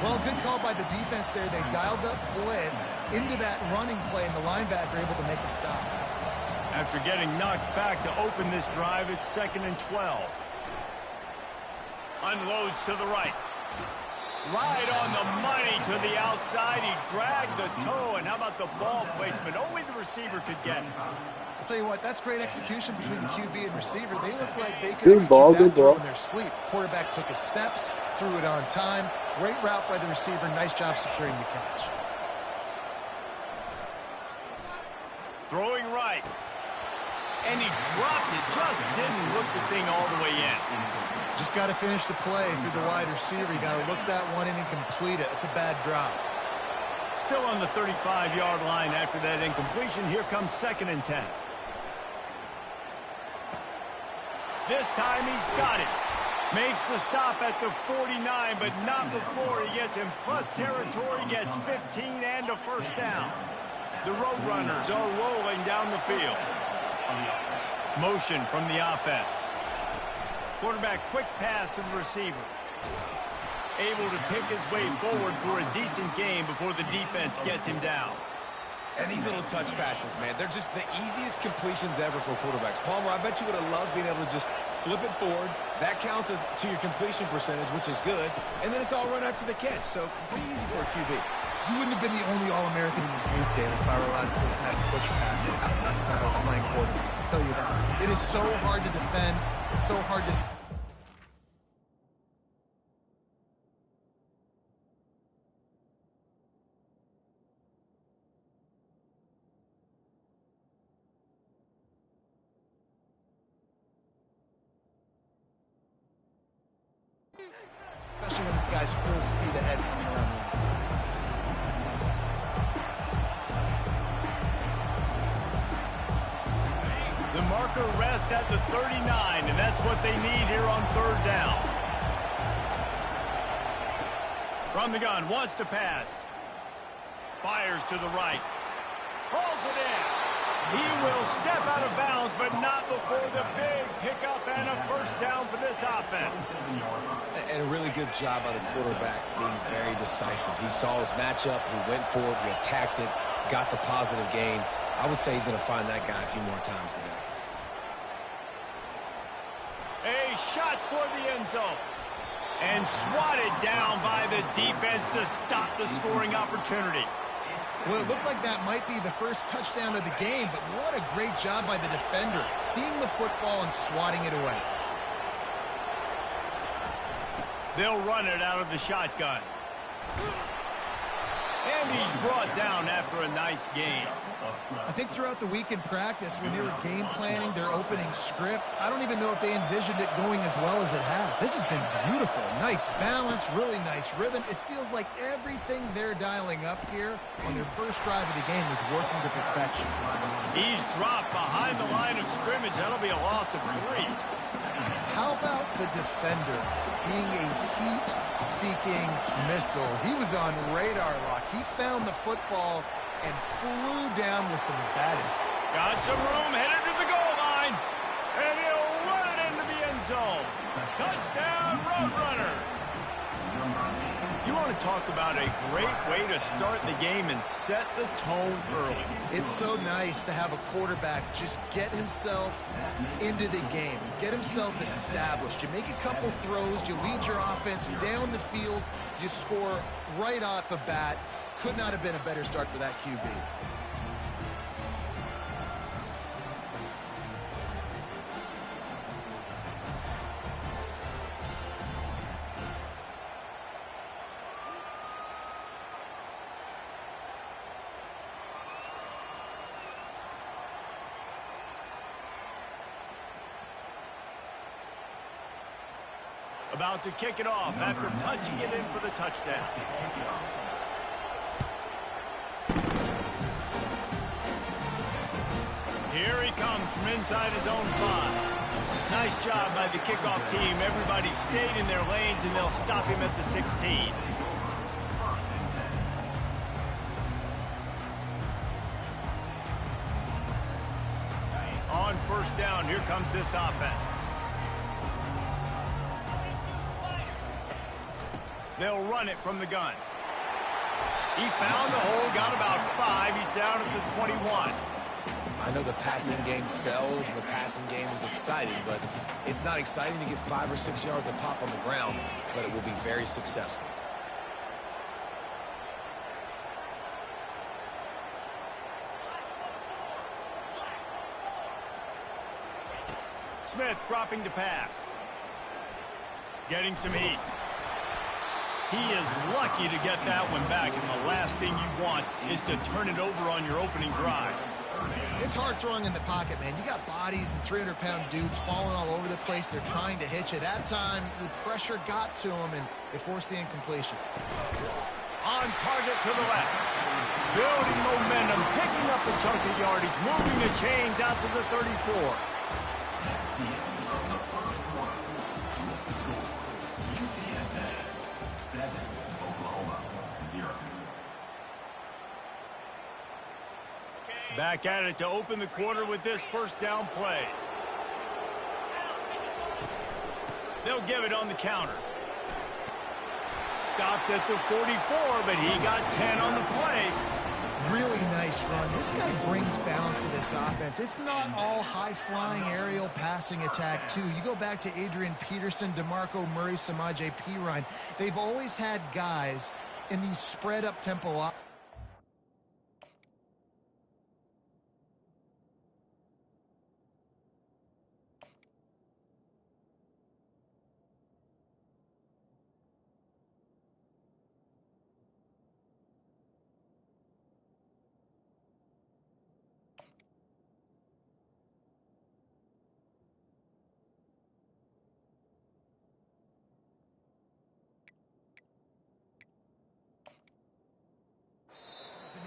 Well, good call by the defense there. They dialed up blitz into that running play, and the linebacker able to make a stop. After getting knocked back to open this drive, it's 2nd and 12. Unloads to the right. Right on the money to the outside. He dragged the toe, and how about the ball placement? Only the receiver could get it. I'll tell you what, that's great execution between the QB and receiver. They look like they could Good execute ball, that good throw ball. in their sleep. Quarterback took his steps, threw it on time. Great route by the receiver. Nice job securing the catch. Throwing right. And he dropped it. Just didn't look the thing all the way in. Just got to finish the play. If you're the wide receiver, you got to look that one in and complete it. It's a bad drop. Still on the 35-yard line after that incompletion. Here comes 2nd and 10. This time he's got it. Makes the stop at the 49, but not before he gets in plus territory, gets 15 and a first down. The Roadrunners are rolling down the field. Motion from the offense. Quarterback quick pass to the receiver. Able to pick his way forward for a decent game before the defense gets him down. And these little touch passes, man, they're just the easiest completions ever for quarterbacks. Palmer, I bet you would have loved being able to just flip it forward. That counts as to your completion percentage, which is good. And then it's all run after the catch, so pretty easy for a QB. You wouldn't have been the only All-American in this booth, Dan, if I were allowed to have push passes when I was playing quarterback. I'll tell you that. It is so hard to defend. It's so hard to... Especially when this guy's full speed ahead coming around the inside. The marker rests at the 39, and that's what they need here on 3rd down. From the gun, wants to pass. Fires to the right. Hauls it in. He will step out of bounds, but not before the big pickup and a first down for this offense. And a really good job by the quarterback being very decisive. He saw his matchup, he went for it, he attacked it, got the positive gain. I would say he's going to find that guy a few more times today. A shot toward the end zone. And swatted down by the defense to stop the scoring opportunity. Well, it looked like that might be the first touchdown of the game, but what a great job by the defender, seeing the football and swatting it away. They'll run it out of the shotgun. And he's brought down after a nice game. I think throughout the week in practice, when they were game planning their opening script, I don't even know if they envisioned it going as well as it has. This has been beautiful. Nice balance, really nice rhythm. It feels like everything they're dialing up here on their first drive of the game is working to perfection. He's dropped behind the line of scrimmage. That'll be a loss of 3. How about the defender being a heat-seeking missile? He was on radar lock. He found the football and flew down with some batting. Got some room, headed to the goal line. And he'll run it into the end zone. Touchdown, Roadrunners. You want to talk about a great way to start the game and set the tone early. It's so nice to have a quarterback just get himself into the game, get himself established. You make a couple throws, you lead your offense down the field, you score right off the bat. Could not have been a better start for that QB. About to kick it off after punching it in for the touchdown. Here he comes from inside his own 5. Nice job by the kickoff team. Everybody stayed in their lanes, and they'll stop him at the 16. On first down, here comes this offense. They'll run it from the gun. He found a hole, got about 5. He's down at the 21. I know the passing game sells, and the passing game is exciting, but it's not exciting to get 5 or 6 yards of pop on the ground, but it will be very successful. Smith dropping to pass. Getting some heat. He is lucky to get that one back, and the last thing you want is to turn it over on your opening drive. It's hard throwing in the pocket, man. You got bodies and 300-pound dudes falling all over the place. They're trying to hit you. That time, the pressure got to him, and it forced the incompletion. On target to the left. Building momentum, picking up a chunk of yardage, moving the chains out to the 34. Back at it to open the quarter with this first down play. They'll give it on the counter. Stopped at the 44, but he got 10 on the play. Really nice run. This guy brings balance to this offense. It's not all high-flying aerial passing attack, too. You go back to Adrian Peterson, DeMarco Murray, Samaje Perine. They've always had guys in these spread-up tempo offenses.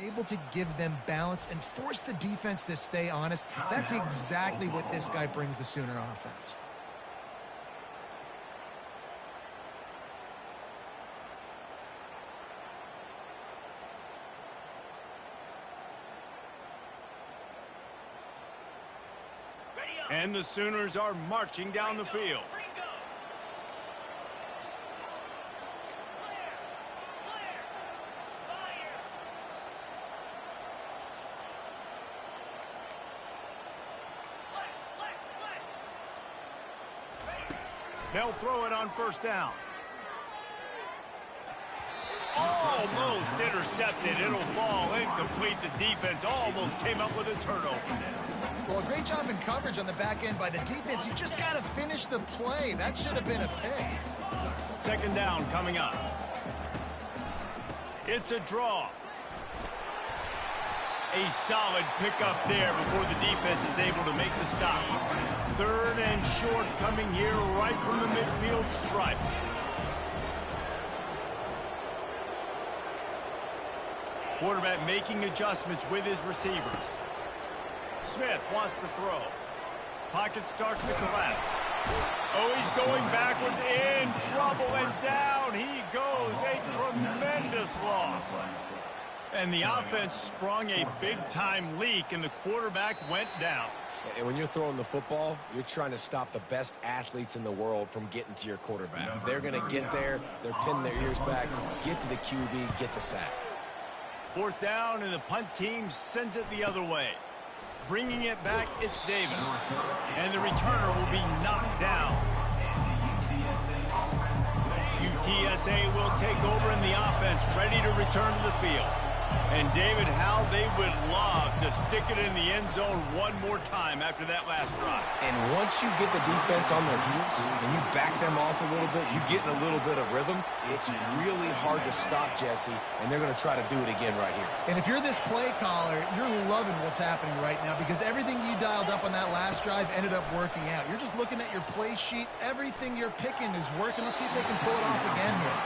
Able to give them balance and force the defense to stay honest. That's exactly what this guy brings the Sooner offense. And the Sooners are marching down the field. They'll throw it on first down. Almost intercepted. It'll fall incomplete. The defense almost came up with a turnover. Well, a great job in coverage on the back end by the defense. You just got to finish the play. That should have been a pick. Second down coming up. It's a draw. A solid pickup there before the defense is able to make the stop. Third and short coming here right from the midfield stripe. Quarterback making adjustments with his receivers. Smith wants to throw. Pocket starts to collapse. Oh, he's going backwards, in trouble, and down he goes. A tremendous loss. And the offense sprung a big-time leak, and the quarterback went down. And when you're throwing the football, you're trying to stop the best athletes in the world from getting to your quarterback. They're going to get there. They're pinning their ears back, get to the QB, get the sack. Fourth down, and the punt team sends it the other way. Bringing it back, it's Davis. And the returner will be knocked down. UTSA will take over in the offense, ready to return to the field. And David, how they would love to stick it in the end zone one more time after that last drive. And once you get the defense on their heels and you back them off a little bit, you get in a little bit of rhythm, it's really hard to stop Jesse, and they're going to try to do it again right here. And if you're this play caller, you're loving what's happening right now because everything you dialed up on that last drive ended up working out. You're just looking at your play sheet. Everything you're picking is working. Let's see if they can pull it off again here.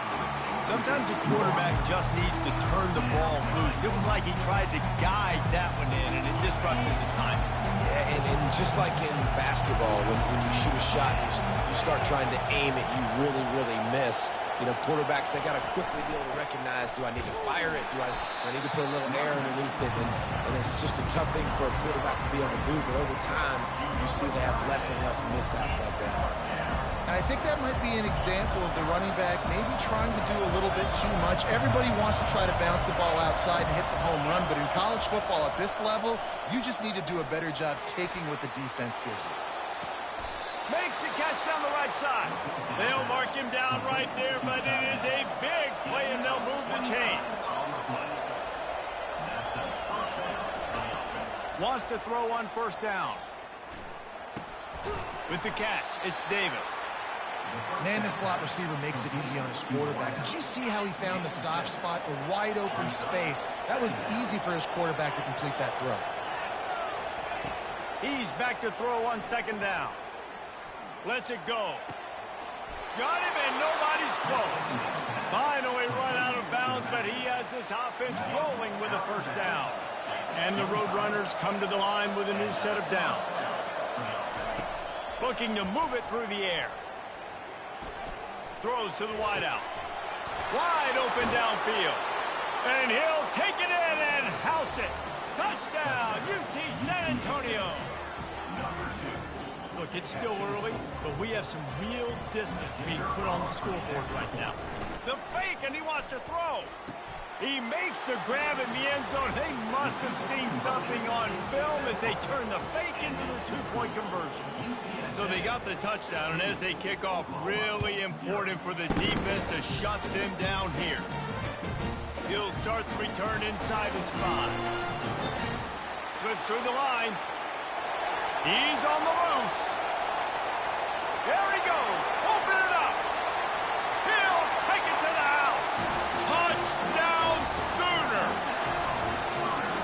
Sometimes a quarterback just needs to turn the ball loose. It was like he tried to guide that one in, and it disrupted the timing. Yeah, and just like in basketball, when you shoot a shot, you start trying to aim it, you really miss. You know, quarterbacks, they got to quickly be able to recognize, do I need to fire it? Do I need to put a little air underneath it? And it's just a tough thing for a quarterback to be able to do, but over time, you see they have less and less mishaps like that. And I think that might be an example of the running back maybe trying to do a little bit too much. Everybody wants to try to bounce the ball outside and hit the home run, but in college football at this level, you just need to do a better job taking what the defense gives you. Makes the catch down the right side. They'll mark him down right there, but it is a big play, and they'll move the chains. Wants to throw on first down. With the catch, it's Davis. Man, this slot receiver makes it easy on his quarterback. Did you see how he found the soft spot, the wide open space? That was easy for his quarterback to complete that throw. He's back to throw on second down. Lets it go. Got him, and nobody's close. Finally run out of bounds, but he has this offense rolling with a first down. And the Roadrunners come to the line with a new set of downs. Looking to move it through the air. Throws to the wideout. Wide open downfield. And he'll take it in and house it. Touchdown, UT San Antonio. Look, it's still early, but we have some real distance being put on the scoreboard right now. The fake, and he wants to throw. He makes the grab in the end zone. They must have seen something on film as they turn the fake into the two-point conversion. So they got the touchdown, and as they kick off, really important for the defense to shut them down here. He'll start the return inside his 5. Slips through the line. He's on the loose. There he goes. Open it up. He'll take it to the house. Touchdown Sooner.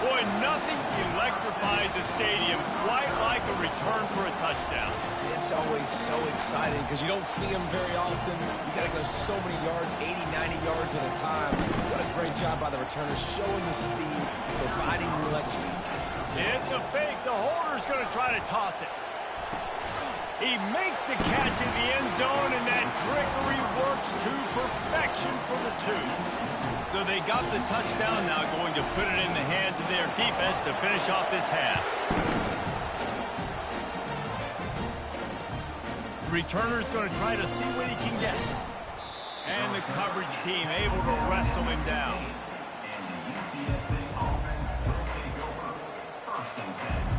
Boy, nothing electrifies a stadium quite like a return for a touchdown. It's always so exciting because you don't see them very often. You got to go so many yards, 80, 90 yards at a time. What a great job by the returners, showing the speed, providing the electricity. It's a fake. The holder's going to try to toss it. He makes the catch in the end zone, and that trickery works to perfection for the 2. So they got the touchdown, now going to put it in the hands of their defense to finish off this half. The returner's going to try to see what he can get. And the coverage team able to wrestle him down. And the UTSA offense will take over. 1st and 10.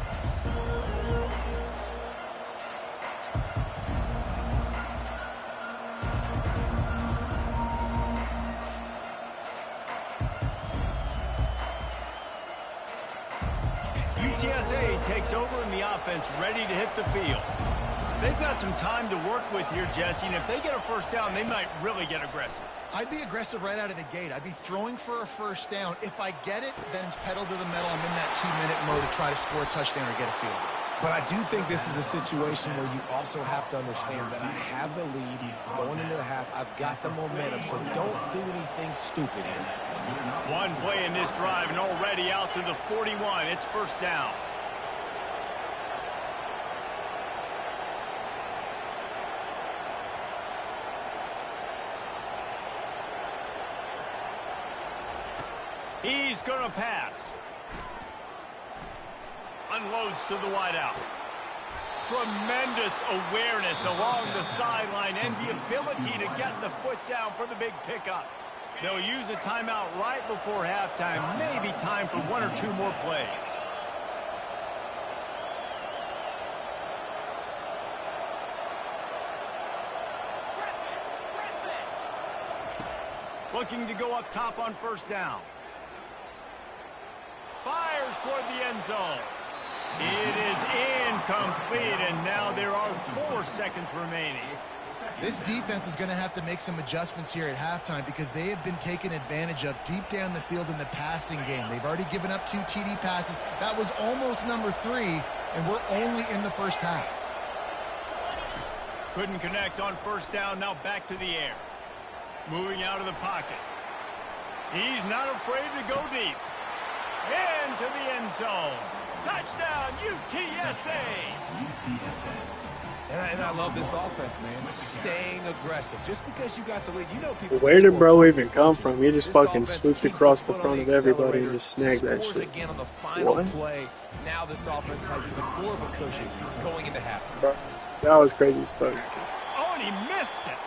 UTSA takes over in the offense, ready to hit the field. They've got some time to work with here, Jesse, and if they get a first down, they might really get aggressive. I'd be aggressive right out of the gate. I'd be throwing for a first down. If I get it, then it's pedal to the metal. I'm in that 2-minute mode to try to score a touchdown or get a field goal. But I do think this is a situation where you also have to understand that I have the lead going into the half. I've got the momentum, so don't do anything stupid here. One play in this drive, and already out to the 41. It's first down. He's going to pass. Unloads to the wideout. Tremendous awareness along the sideline and the ability to get the foot down for the big pickup. They'll use a timeout right before halftime. Maybe time for 1 or 2 more plays. Looking to go up top on first down. fires toward the end zone. It is incomplete, and now there are 4 seconds remaining. This defense is going to have to make some adjustments here at halftime because they have been taken advantage of deep down the field in the passing game. They've already given up 2 TD passes. That was almost number 3, and we're only in the first half. Couldn't connect on first down, now back to the air. Moving out of the pocket. He's not afraid to go deep. Into the end zone. Touchdown, UTSA! And I love this offense, man. Staying aggressive. Just because you got the lead, you know people. Where did bro even come from? He just fucking swooped across the front of everybody and just snagged that Scores shit. again on the final What? play. Now this offense has even more of a cushion going into halftime. Bro, that was crazy as fuck. Oh, and he missed it.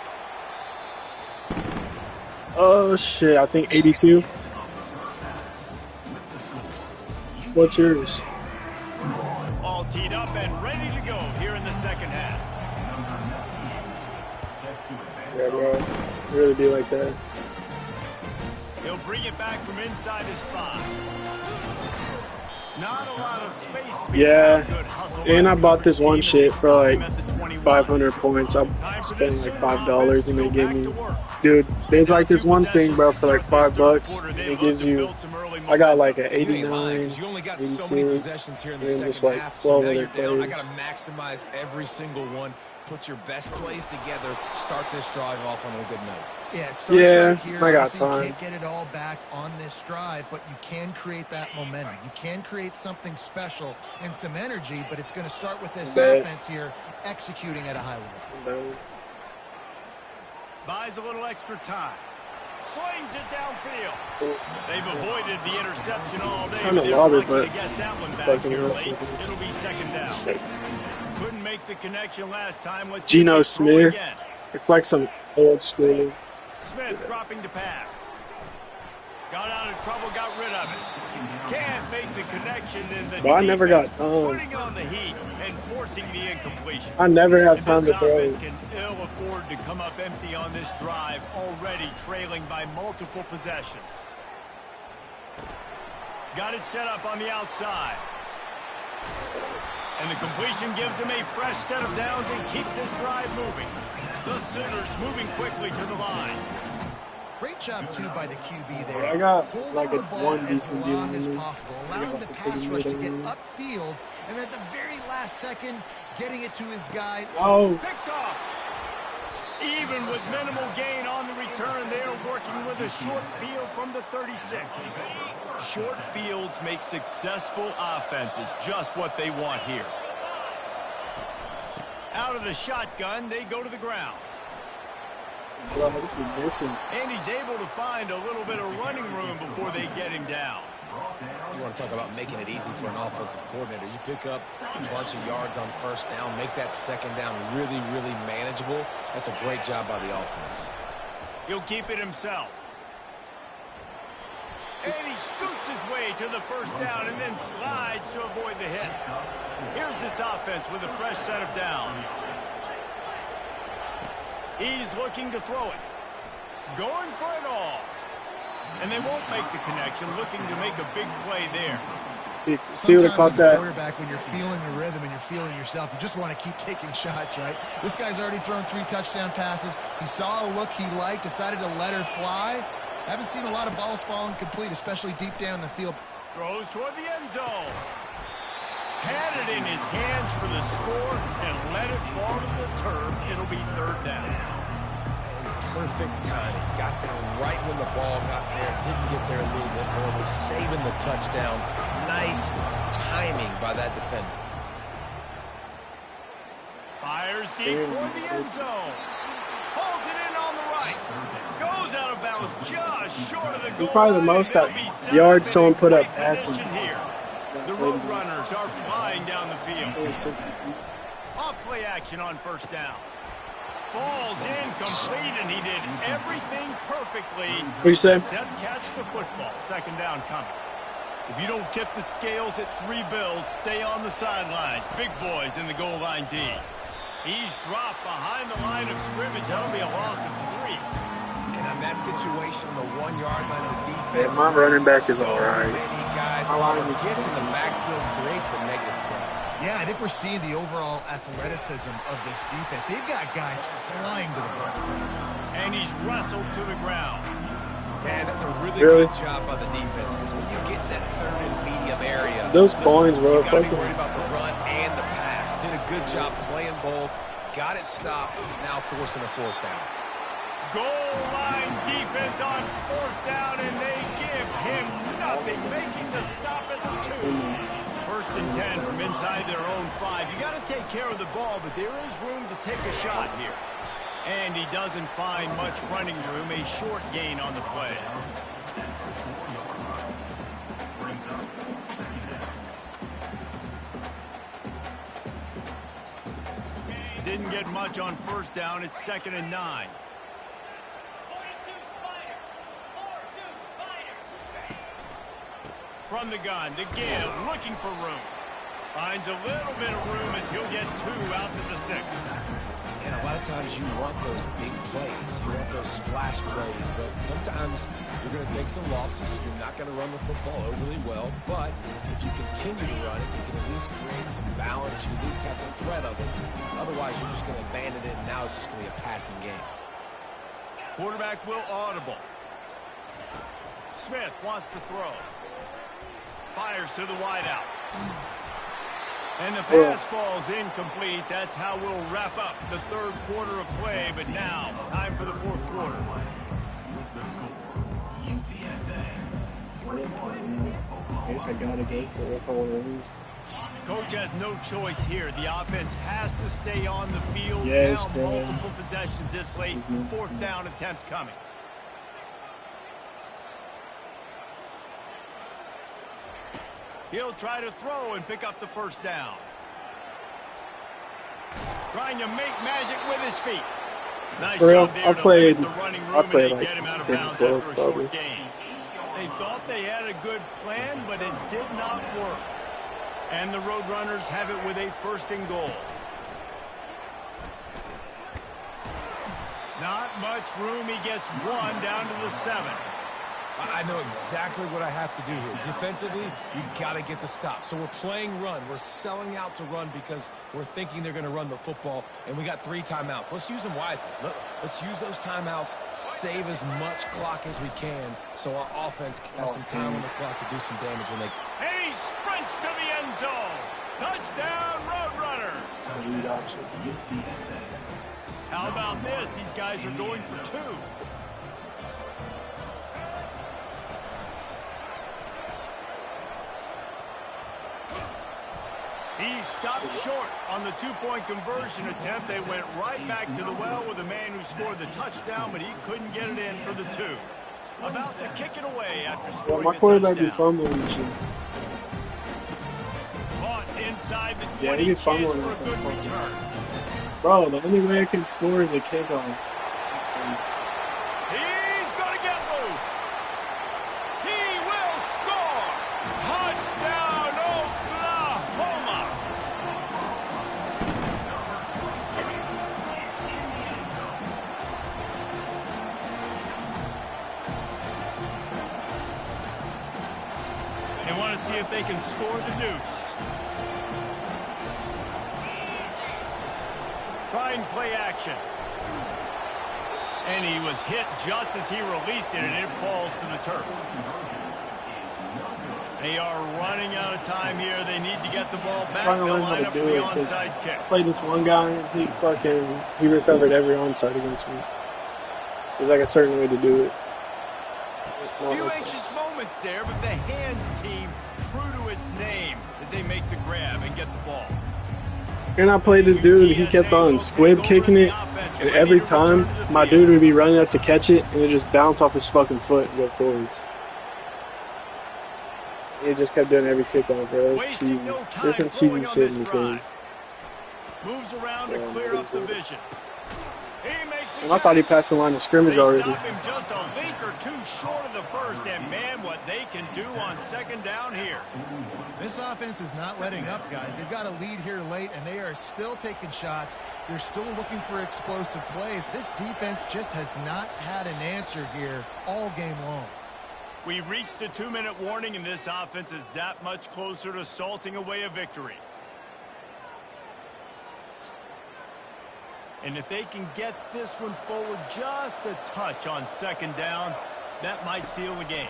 Oh shit, I think 82. What's yours? All teed up and ready to go here in the second half. Yeah, bro. It really be like that. He'll bring it back from inside his 5. Not a lot of space to be Yeah, found. Good hustle and by I the bought this coverage one team, shit and they for stop like him at the 21. 500 points. I Time for spent this like Sooner $5 offense and to they go gave back me, to work. dude, there's like this Two one thing, bro, for like possessions to $5 start this third quarter. and They've it gives looked to you, build some early I got like momentum. an You ain't lying, 89, 'cause you only got so many 86, possessions here in and the then second just like half. So 12 now other you're down. I plays. got to maximize every single one. Put your best plays together. Start this drive off on a good note. Yeah, it starts Yeah, right here. I got Obviously, time. You can't get it all back on this drive, but you can create that momentum. You can create something special and some energy, but it's going to start with this Bet. offense here executing at a high level. Buys a little extra time. Slings it downfield. They've avoided the interception all day. Kinda They're love it, lucky but to get that one back fucking here love late. something. It'll be second down. Couldn't make the connection last time. Let's see Geno if they throw Smith. again. It's like some old school. Smith dropping to pass. Got out of trouble, got rid of it. Can't make the connection in the Well, I never got defense, time. putting on the heat and forcing the incompletion. I never have And time this to throw. offense can ill afford to come up empty on this drive, already trailing by multiple possessions. Got it set up on the outside. And the completion gives him a fresh set of downs and keeps this drive moving. The Sooners moving quickly to the line. Great job, too, by the QB there. I got Holding like the a ball one as decent deal long as in there. possible, I allowing got the the pass pretty rush to good get one. upfield, and at the very last second, getting it to his guy. Oh, Picked off. Even with minimal gain on the return, they are working with a short field from the 36. Short fields make successful offenses just what they want here. Out of the shotgun, they go to the ground. bro, this be missing. And he's able to find a little bit of running room before they get him down. You want to talk about making it easy for an offensive coordinator. You pick up a bunch of yards on first down, make that second down really, really manageable. That's a great job by the offense. He'll keep it himself. And he scoots his way to the first down and then slides to avoid the hit. Here's this offense with a fresh set of downs. He's looking to throw it. Going for it all. And they won't make the connection, looking to make a big play there. He would have caught Sometimes as a that. quarterback, when you're feeling the rhythm and you're feeling yourself, you just want to keep taking shots, right? This guy's already thrown 3 touchdown passes. He saw a look he liked, decided to let her fly. Haven't seen a lot of balls falling complete, especially deep down the field. Throws toward the end zone. Had it in his hands for the score and let it fall to the turf. It'll be third down. Perfect timing. Got there right when the ball got there. Didn't get there a little bit early. Saving the touchdown. Nice timing by that defender. Fires deep toward the end zone. Pulls it in on the right. Goes out of bounds just short of the goal probably the line, most and they'll be set yards up in someone a put up great passing. position here. The road runners are flying down the field. Off play action on first down. Falls incomplete, and he did everything perfectly. What you say? Except catch the football. Second down coming. If you don't tip the scales at 3 bills, stay on the sidelines. Big boys in the goal line D. He's dropped behind the line of scrimmage. That'll be a loss of 3. And I that situation on the 1 yard line, the defense. Yeah, my running back is so all right. many guys. My line is Gets in the backfield, creates the negative play. Yeah, I think we're seeing the overall athleticism of this defense. They've got guys flying to the ball. And he's wrestled to the ground. Man, that's a really Really? good job by the defense, because when you get in that third and medium area, Those coins, bro, you got to be fucking- worried about the run and the pass. Did a good job playing both, got it stopped, now forcing a fourth down. Goal line defense on fourth down, and they give him nothing, making the stop at the 2. First and 10 from inside their own 5. You got to take care of the ball, but there is room to take a shot here. And he doesn't find much running room, a short gain on the play. Brings up second down. Didn't get much on first down. It's 2nd and 9. From the gun, to give, looking for room. Finds a little bit of room as he'll get 2 out to the 6. And a lot of times you want those big plays. You want those splash plays, but sometimes you're going to take some losses. You're not going to run the football overly well, but if you continue to run it, you can at least create some balance. You at least have the threat of it. Otherwise, you're just going to abandon it, and now it's just going to be a passing game. Quarterback will audible. Smith wants to throw. Fires to the wideout. And the pass falls incomplete. That's how we'll wrap up the third quarter of play. But now, time for the fourth quarter. With the score, UTSA 21, I guess I got a game for it if I want to lose. Coach has no choice here. The offense has to stay on the field. Yes, now man. multiple possessions this late. He's not- Fourth down attempt coming. He'll try to throw and pick up the first down. Trying to make magic with his feet. Nice For real, job there I to played- limit the running room I played and they like get him out of 10, bounds 12 after a probably. short gain. They thought they had a good plan, but it did not work. And the Roadrunners have it with a first and goal. Not much room. He gets 1 down to the 7. I know exactly what I have to do here. Defensively, you got to get the stop. So we're playing run. We're selling out to run because we're thinking they're going to run the football, and we got 3 timeouts. Let's use them wisely. Let's use those timeouts, save as much clock as we can so our offense has some time on the clock to do some damage when they... And he sprints to the end zone. Touchdown, Roadrunners. UTSA. How about this? These guys are going for 2. He stopped short on the 2-point conversion attempt. They went right back to the well with the man who scored the touchdown, but he couldn't get it in for the 2. About to kick it away after Well, scoring my the quarterback be touchdown. fumbling and shit. Caught inside the 20, Yeah, he be fumbling chance at for a some good point. return. Bro, the only way I can score is a kickoff. That's funny. He's going to get loose. He will score. Touchdown, Oklahoma. They want to see if they can score the deuce. Try and play action. And he was hit just as he released it, and it falls to the turf. They are running out of time here. They need to get the ball back. Trying to They'll learn how line to up for do the it, 'cause onside kick. I played this one guy, he recovered every onside against me. There's like a certain way to do it. A few anxious moments there, but the hands team true to its name as they make the grab and get the ball. And I played this dude, he kept on squib kicking it, and every time my dude would be running up to catch it, and it just bounced off his fucking foot and go forwards. He just kept doing every kickoff, bro. It was Wasting cheesy. no time There's some cheesy throwing on shit in this this drive. game. Moves around to Yeah, clear up the amazing. vision. He makes a And I thought he catch. passed the line of scrimmage They already. stop him just a link or 2 short of the first, and man, what they can do on second down here. This offense is not letting up, guys. They've got a lead here late, and they are still taking shots. They're still looking for explosive plays. This defense just has not had an answer here all game long. We've reached the 2-minute warning, and this offense is that much closer to salting away a victory. And if they can get this one forward just a touch on second down, that might seal the game.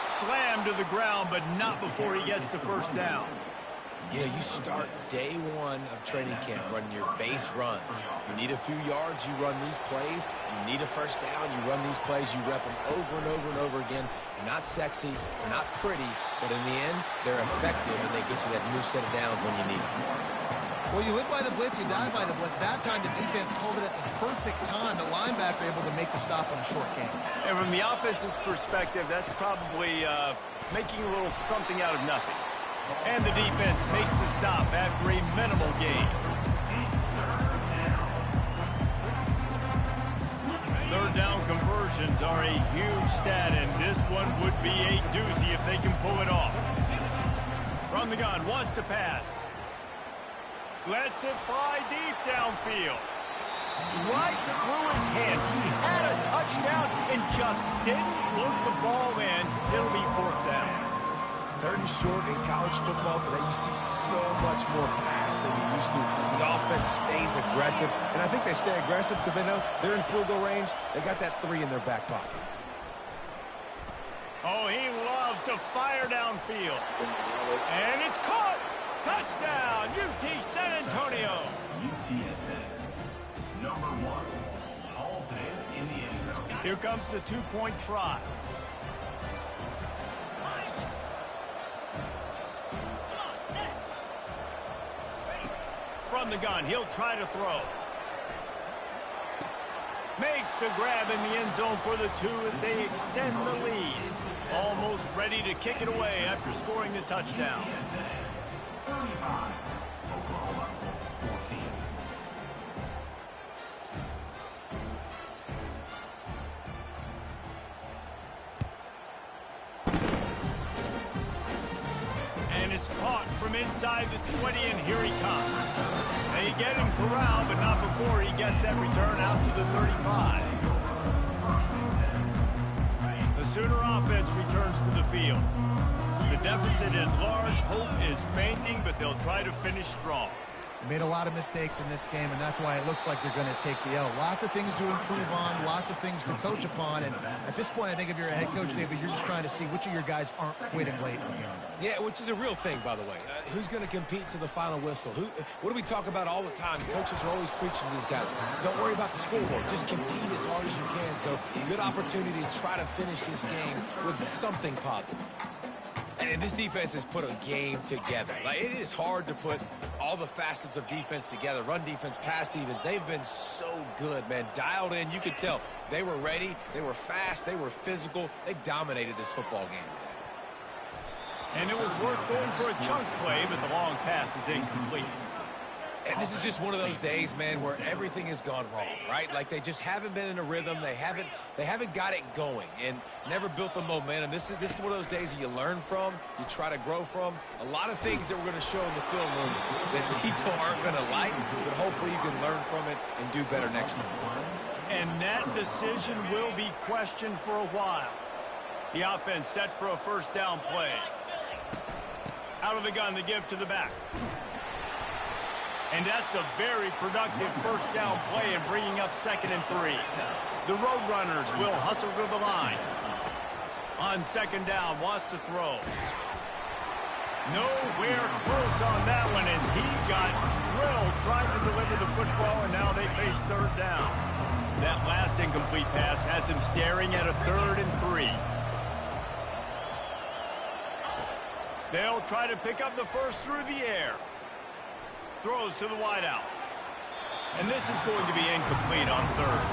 Slammed to the ground, but not before he gets the first down. You know, you start day one of training camp running your base runs. You need a few yards, you run these plays. You need a first down, you run these plays. You rep them over and over and over again. They're not sexy, they're not pretty, but in the end, they're effective, and they get you that new set of downs when you need them. Well, you live by the blitz, you die by the blitz. That time, the defense called it at the perfect time. The linebacker able to make the stop on a short game. And from the offense's perspective, that's probably making a little something out of nothing. And the defense makes the stop after a minimal gain. Third down conversions are a huge stat, and this one would be a doozy if they can pull it off. From the gun, wants to pass. Lets it fly deep downfield. Right through his hands. He had a touchdown and just didn't look the ball in. It'll be fourth down. Third and short in college football today, you see so much more pass than you used to. The offense stays aggressive, and I think they stay aggressive because they know they're in field goal range. They got that 3 in their back pocket. Oh, he loves to fire downfield. And it's caught. Touchdown, UT San Antonio. UTSA. Number 1. Hauls it in the end zone. Here comes the 2-point try. From the gun, he'll try to throw. Makes the grab in the end zone for the 2 as they extend the lead. Almost ready to kick it away after scoring the touchdown. 35. Oklahoma 14. And it's caught from inside the 20, and here he comes. They get him corralled, but not before he gets that return out to the 35. The Sooner offense returns to the field. The deficit is large, hope is fainting, but they'll try to finish strong. Made a lot of mistakes in this game, and that's why it looks like they're going to take the L. Lots of things to improve on, lots of things to coach upon, and at this point, I think if you're a head coach, David, you're just trying to see which of your guys aren't quitting late in the game. Yeah, which is a real thing, by the way. Who's going to compete to the final whistle? What do we talk about all the time? Coaches are always preaching to these guys. Don't worry about the scoreboard. Just compete as hard as you can. So, good opportunity to try to finish this game with something positive. And this defense has put a game together. Like, it is hard to put all the facets of defense together. Run defense, pass defense. They've been so good, man. Dialed in. You could tell they were ready. They were fast. They were physical. They dominated this football game today. And it was worth going for a chunk play, but the long pass is incomplete. And this is just one of those days, man, where everything has gone wrong, right? Like, they just haven't been in a rhythm. They haven't got it going and never built the momentum. This is one of those days that you learn from, you try to grow from. A lot of things that we're going to show in the film room that people aren't going to like, but hopefully you can learn from it and do better next time. And that decision will be questioned for a while. The offense set for a first down play. Out of the gun to give to the back. And that's a very productive first down play and bringing up 2nd and 3. The Roadrunners will hustle to the line. On second down, wants to throw. Nowhere close on that one as he got drilled trying to deliver the football, and now they face third down. That last incomplete pass has him staring at a 3rd and 3. They'll try to pick up the first through the air. Throws to the wideout. And this is going to be incomplete on 3rd.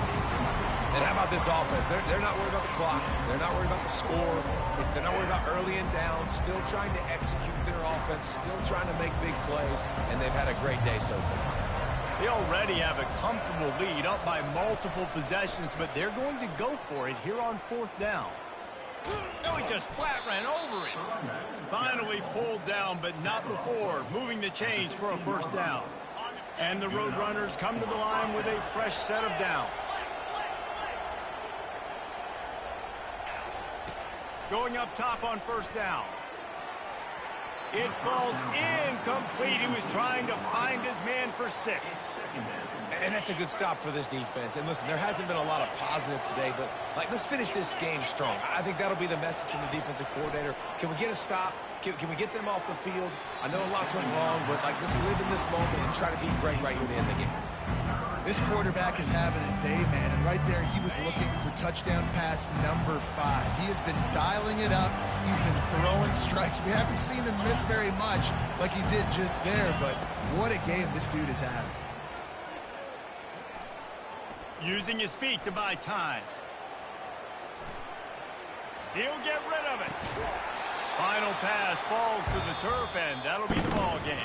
And how about this offense? They're not worried about the clock. They're not worried about the score. They're not worried about early and down. Still trying to execute their offense. Still trying to make big plays. And they've had a great day so far. They already have a comfortable lead, up by multiple possessions, but they're going to go for it here on 4th down. Oh, he just flat ran over it. Finally pulled down, but not before moving the chains for a 1st down. And the Roadrunners come to the line with a fresh set of downs. Going up top on 1st down. It falls incomplete. He was trying to find his man for 6. And that's a good stop for this defense. And listen, there hasn't been a lot of positive today, but let's finish this game strong. I think that'll be the message from the defensive coordinator. Can we get a stop? Can we get them off the field? I know lots went wrong, but let's live in this moment and try to be great right here to end the game. This quarterback is having a day, man, and right there he was looking for touchdown pass number 5. He has been dialing it up. He's been throwing strikes. We haven't seen him miss very much like he did just there, but what a game this dude is having. Using his feet to buy time. He'll get rid of it. Final pass falls to the turf, and that'll be the ball game.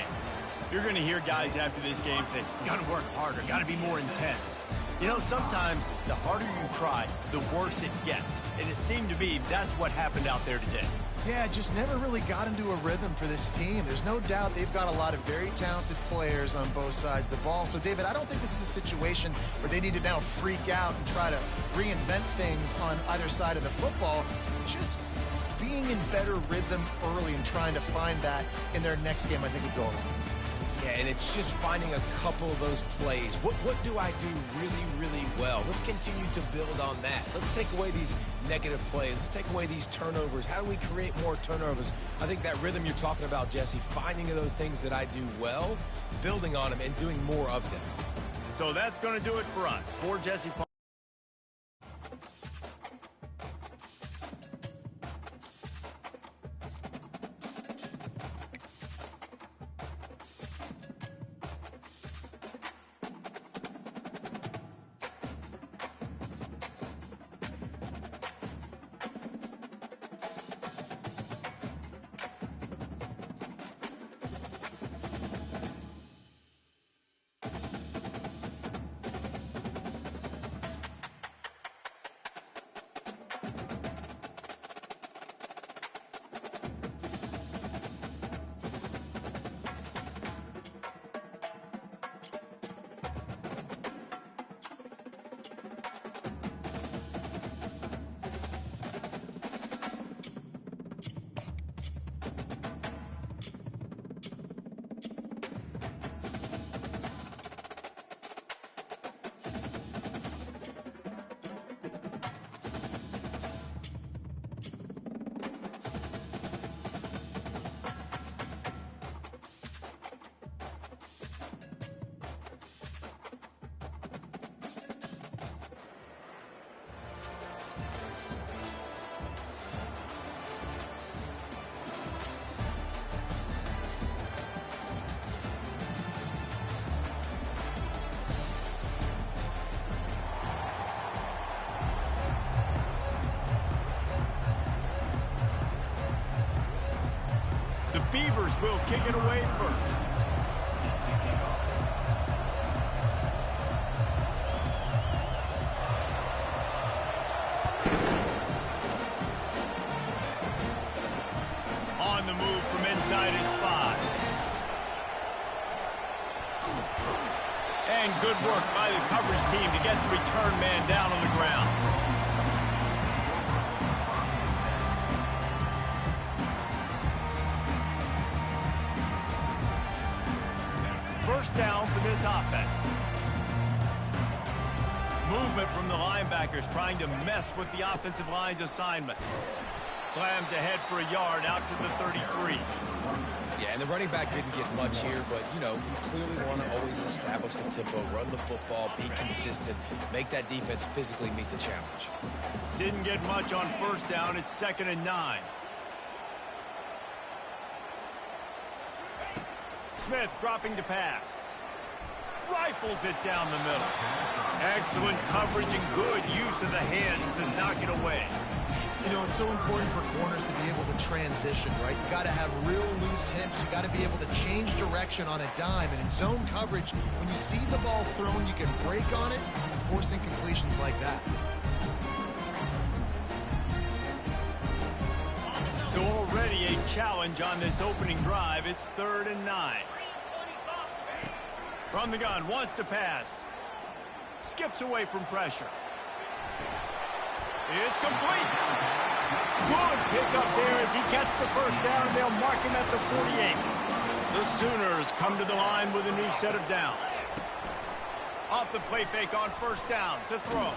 You're going to hear guys after this game say, got to work harder, got to be more intense. You know, sometimes the harder you try, the worse it gets. And it seemed to be that's what happened out there today. Yeah, just never really got into a rhythm for this team. There's no doubt they've got a lot of very talented players on both sides of the ball. So, David, I don't think this is a situation where they need to now freak out and try to reinvent things on either side of the football. Just being in better rhythm early and trying to find that in their next game, I think would go along. Yeah, and it's just finding a couple of those plays. What do I do really, really well? Let's continue to build on that. Let's take away these negative plays. Let's take away these turnovers. How do we create more turnovers? I think that rhythm you're talking about, Jesse, finding those things that I do well, building on them, and doing more of them. So that's going to do it for us. For Jesse Palmer. The Beavers will kick it away first. On the move from inside his 5. And good work by the coverage team to get the return man down on the ground. First down for this offense. Movement from the linebackers trying to mess with the offensive line's assignments. Slams ahead for a yard out to the 33. Yeah, and the running back didn't get much here, but, you know, you clearly want to always establish the tempo, run the football, be consistent, make that defense physically meet the challenge. Didn't get much on first down. It's 2nd and 9. Smith dropping to pass. Rifles it down the middle. Excellent coverage and good use of the hands to knock it away. You know, it's so important for corners to be able to transition, right? You got to have real loose hips. You got to be able to change direction on a dime. And in zone coverage, when you see the ball thrown, you can break on it and force incompletions like that. So already a challenge on this opening drive. It's 3rd and 9. From the gun, wants to pass. Skips away from pressure. It's complete. Good pickup there as he gets the first down. They'll mark him at the 48. The Sooners come to the line with a new set of downs. Off the play fake on first down to throw.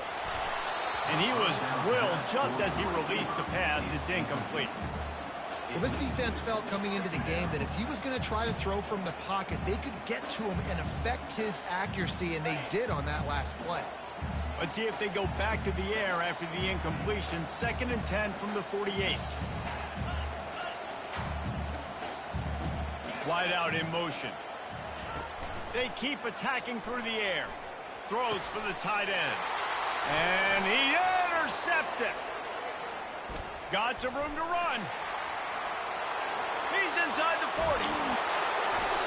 And he was drilled just as he released the pass. It's incomplete. Well, this defense felt coming into the game that if he was going to try to throw from the pocket, they could get to him and affect his accuracy, and they did on that last play. Let's see if they go back to the air after the incompletion. 2nd and 10 from the 48. Wide out in motion. They keep attacking through the air. Throws for the tight end. And he intercepts it. Got some room to run. He's inside the 40.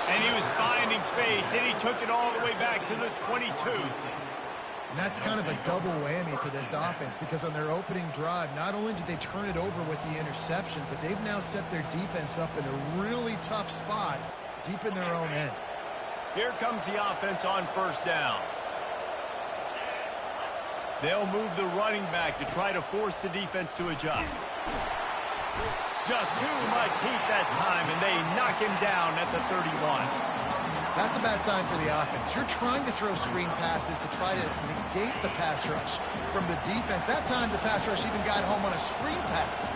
And he was finding space, and he took it all the way back to the 22. And that's kind of a double whammy for this offense, because on their opening drive, not only did they turn it over with the interception, but they've now set their defense up in a really tough spot deep in their own end. Here comes the offense on first down. They'll move the running back to try to force the defense to adjust. Just too much heat that time, and they knock him down at the 31. That's a bad sign for the offense. You're trying to throw screen passes to try to negate the pass rush from the defense. That time, the pass rush even got home on a screen pass.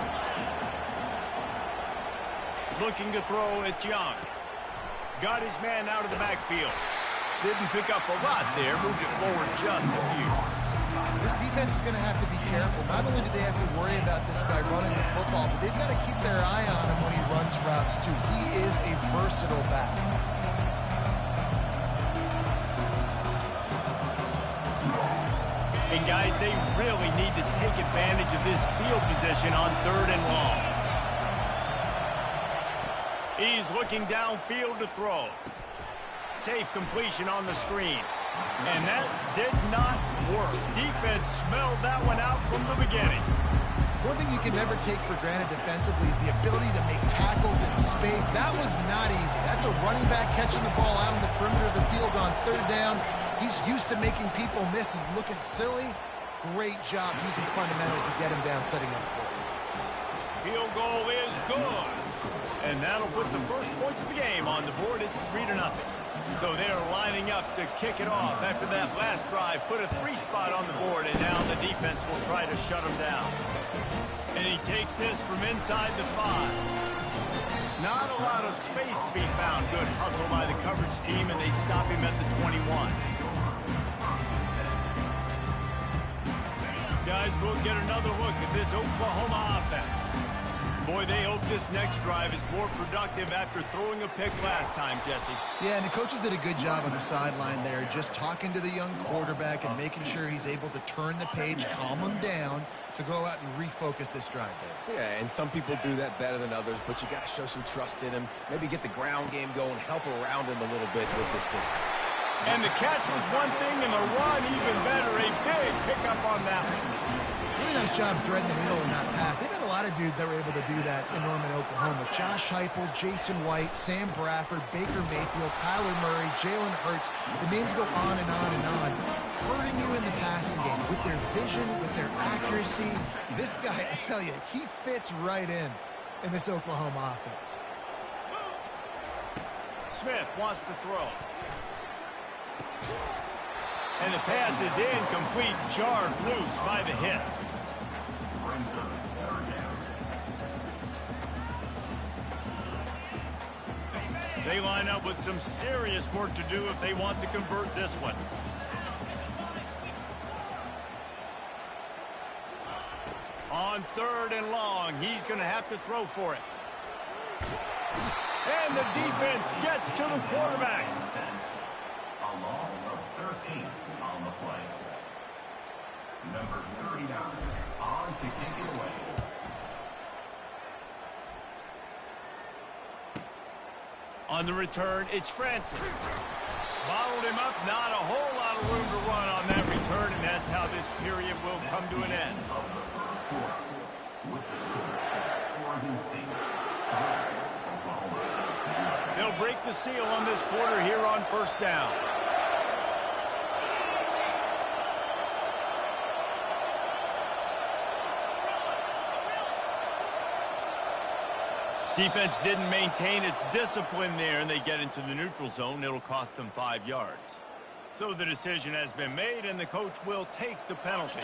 Looking to throw, it's Young. Got his man out of the backfield. Didn't pick up a lot there, moved it forward just a few. This defense is going to have to be careful. Not only do they have to worry about this guy running the football, but they've got to keep their eye on him when he runs routes, too. He is a versatile back. And guys, they really need to take advantage of this field position on 3rd and long. He's looking downfield to throw. Safe completion on the screen. And that did not work. Defense smelled that one out from the beginning. One thing you can never take for granted defensively is the ability to make tackles in space. That was not easy. That's a running back catching the ball out on the perimeter of the field on 3rd down. He's used to making people miss and looking silly. Great job using fundamentals to get him down, setting up for it. Field goal is good. And that'll put the first points of the game on the board. It's 3-0. So they're lining up to kick it off after that last drive. Put a 3 spot on the board, and now the defense will try to shut him down. And he takes this from inside the 5. Not a lot of space to be found. Good hustle by the coverage team, and they stop him at the 21. Guys, we'll get another look at this Oklahoma offense. Boy, they hope this next drive is more productive after throwing a pick last time, Jesse. Yeah, and the coaches did a good job on the sideline there, just talking to the young quarterback and making sure he's able to turn the page, calm him down, to go out and refocus this drive there. Yeah, and some people do that better than others, but you got to show some trust in him. Maybe get the ground game going, help around him a little bit with this system. And the catch was one thing, and the run even better. A big pickup on that one. Really nice job threading the middle in that pass. They've had a lot of dudes that were able to do that in Norman, Oklahoma. Josh Heupel, Jason White, Sam Bradford, Baker Mayfield, Kyler Murray, Jalen Hurts. The names go on and on and on. Hurting you in the passing game with their vision, with their accuracy. This guy, I tell you, he fits right in this Oklahoma offense. Smith wants to throw. And the pass is incomplete, jarred loose by the hit. They line up with some serious work to do if they want to convert this one. On 3rd and long, he's going to have to throw for it. And the defense gets to the quarterback. A loss of 13 on the play. Number 39 on to kick it away. On the return, it's Francis. Bottled him up, not a whole lot of room to run on that return, and that's how this period will come to an end. Of the first quarter, with the score, Oregon State 3, Oklahoma 0. They'll break the seal on this quarter here on first down. Defense didn't maintain its discipline there, and they get into the neutral zone. It'll cost them 5 yards. So the decision has been made, and the coach will take the penalty.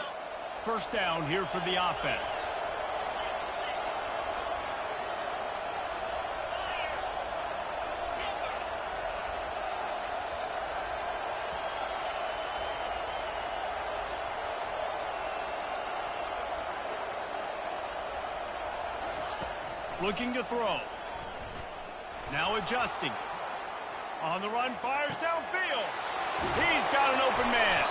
First down here for the offense. Looking to throw. Now adjusting. On the run, fires downfield. He's got an open man.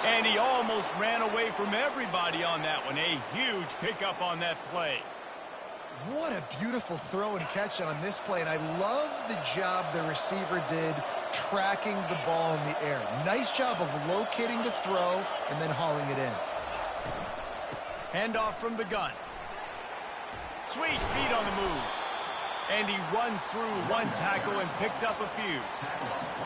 And he almost ran away from everybody on that one. A huge pickup on that play. What a beautiful throw and catch on this play, and I love the job the receiver did tracking the ball in the air. Nice job of locating the throw and then hauling it in. Handoff from the gun. Sweet feet on the move. And he runs through one tackle and picks up a few.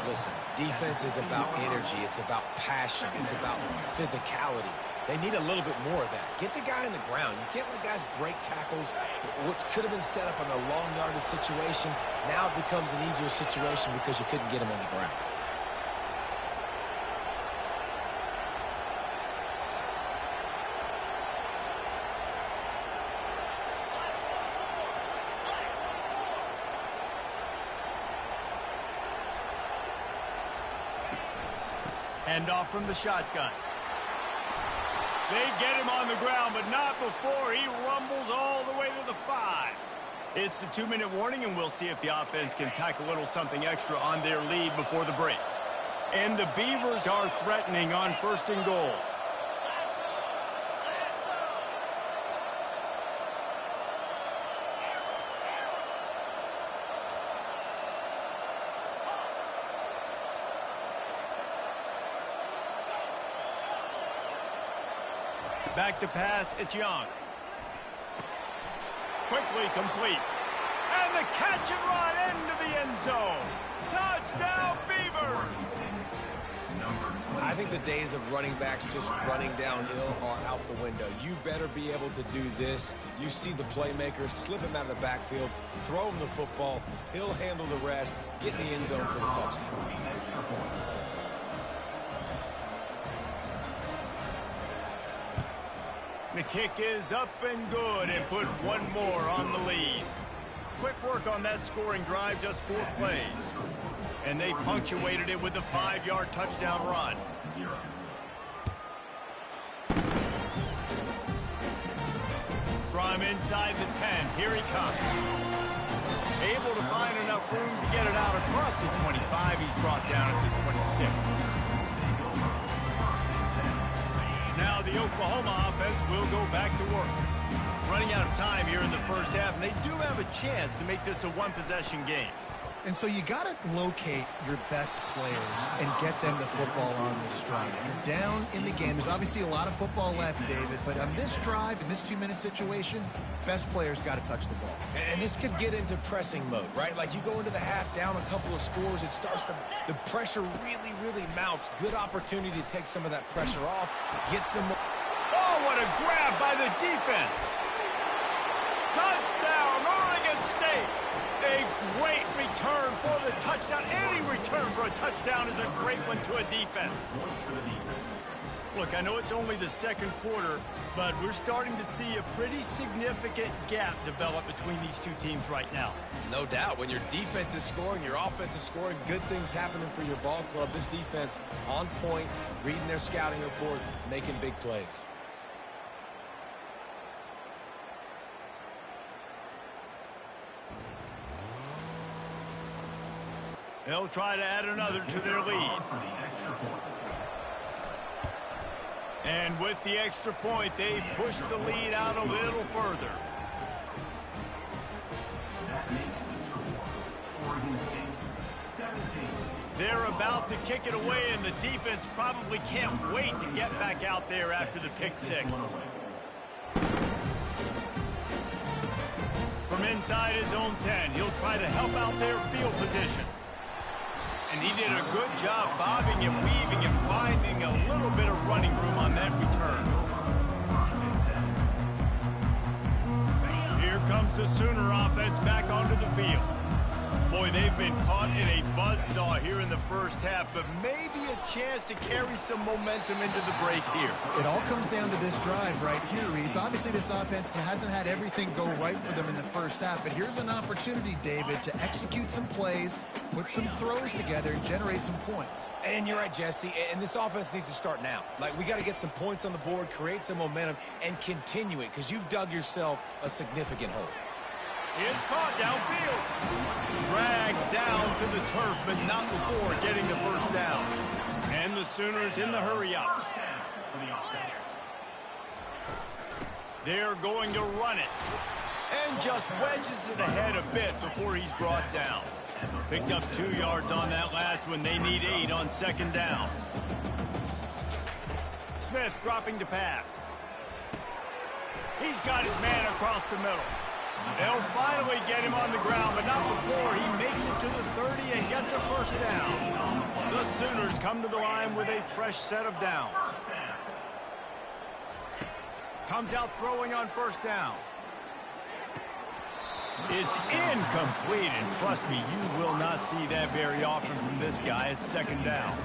Listen, defense is about energy. It's about passion. It's about physicality. They need a little bit more of that. Get the guy on the ground. You can't let guys break tackles. What could have been set up in a long yardage situation, now it becomes an easier situation because you couldn't get him on the ground. Handoff from the shotgun. They get him on the ground, but not before he rumbles all the way to the 5. It's the 2-minute warning, and we'll see if the offense can tack a little something extra on their lead before the break. And the Beavers are threatening on 1st and goal. Back to pass, it's Young. Quickly complete. And the catch and run into the end zone. Touchdown, Beavers! I think the days of running backs just running downhill are out the window. You better be able to do this. You see the playmakers, slip him out of the backfield, throw him the football, he'll handle the rest, get in the end zone for the touchdown. The kick is up and good, and put one more on the lead. Quick work on that scoring drive, just 4 plays. And they punctuated it with a 5-yard touchdown run. From inside the 10, here he comes. Able to find enough room to get it out across the 25. He's brought down at the 26. Now the Oklahoma offense will go back to work. Running out of time here in the first half, and they do have a chance to make this a one-possession game. And so you got to locate your best players and get them the football on this drive. If you're down in the game, there's obviously a lot of football left, David, but on this drive, in this 2-minute situation, best players got to touch the ball. And this could get into pressing mode, right? Like you go into the half down a couple of scores, it starts to, the pressure really, really mounts. Good opportunity to take some of that pressure off, get some more. Oh, what a grab by the defense. Touchdown, Oregon State. A great return for the touchdown. Any return for a touchdown is a great one to a defense. Look, I know it's only the second quarter, but we're starting to see a pretty significant gap develop between these two teams right now. No doubt. When your defense is scoring, your offense is scoring, good things happening for your ball club. This defense on point, reading their scouting report, making big plays. They'll try to add another to their lead. And with the extra point, they push the lead out a little further. Oregon State 17. They're about to kick it away, and the defense probably can't wait to get back out there after the pick six. From inside his own 10, he'll try to help out their field position. And he did a good job bobbing and weaving and finding a little bit of running room on that return. Here comes the Sooner offense back onto the field. Boy, they've been caught in a buzzsaw here in the first half, but maybe a chance to carry some momentum into the break here. It all comes down to this drive right here, Reese. Obviously, this offense hasn't had everything go right for them in the first half, but here's an opportunity, David, to execute some plays, put some throws together, and generate some points. And you're right, Jesse, and this offense needs to start now. Like, we got to get some points on the board, create some momentum, and continue it, because you've dug yourself a significant hole. It's caught downfield. Dragged down to the turf, but not before getting the first down. And the Sooners in the hurry-up. They're going to run it. And just wedges it ahead a bit before he's brought down. Picked up 2 yards on that last one. They need 8 on second down. Smith dropping to pass. He's got his man across the middle. They'll finally get him on the ground, but not before he makes it to the 30 and gets a first down. The Sooners come to the line with a fresh set of downs. Comes out throwing on first down. It's incomplete, and trust me, you will not see that very often from this guy at second down.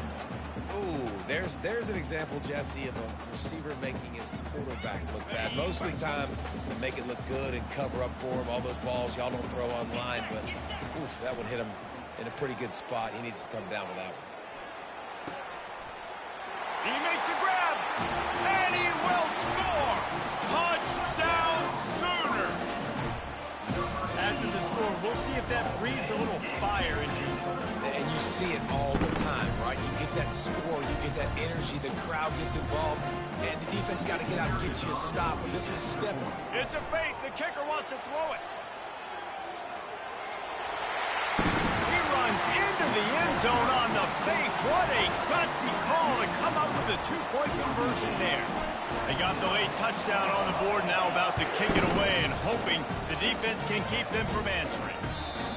Ooh, there's an example, Jesse, of a receiver making his quarterback look bad. Most of the time, they make it look good and cover up for him. All those balls y'all don't throw on line, but oof, that would hit him in a pretty good spot. He needs to come down with that one. He makes a grab, and he will score! Touchdown, Sooner! After the score, we'll see if that breathes a little fire into you. And you see it all the time, right? You get that score, you get that energy, the crowd gets involved, and the defense got to get out and get you a stop. But this was stepping. It's a fake. The kicker wants to throw it. He runs into the end zone on the fake. What a gutsy call to come up with a 2-point conversion there. They got the late touchdown on the board, now about to kick it away and hoping the defense can keep them from answering.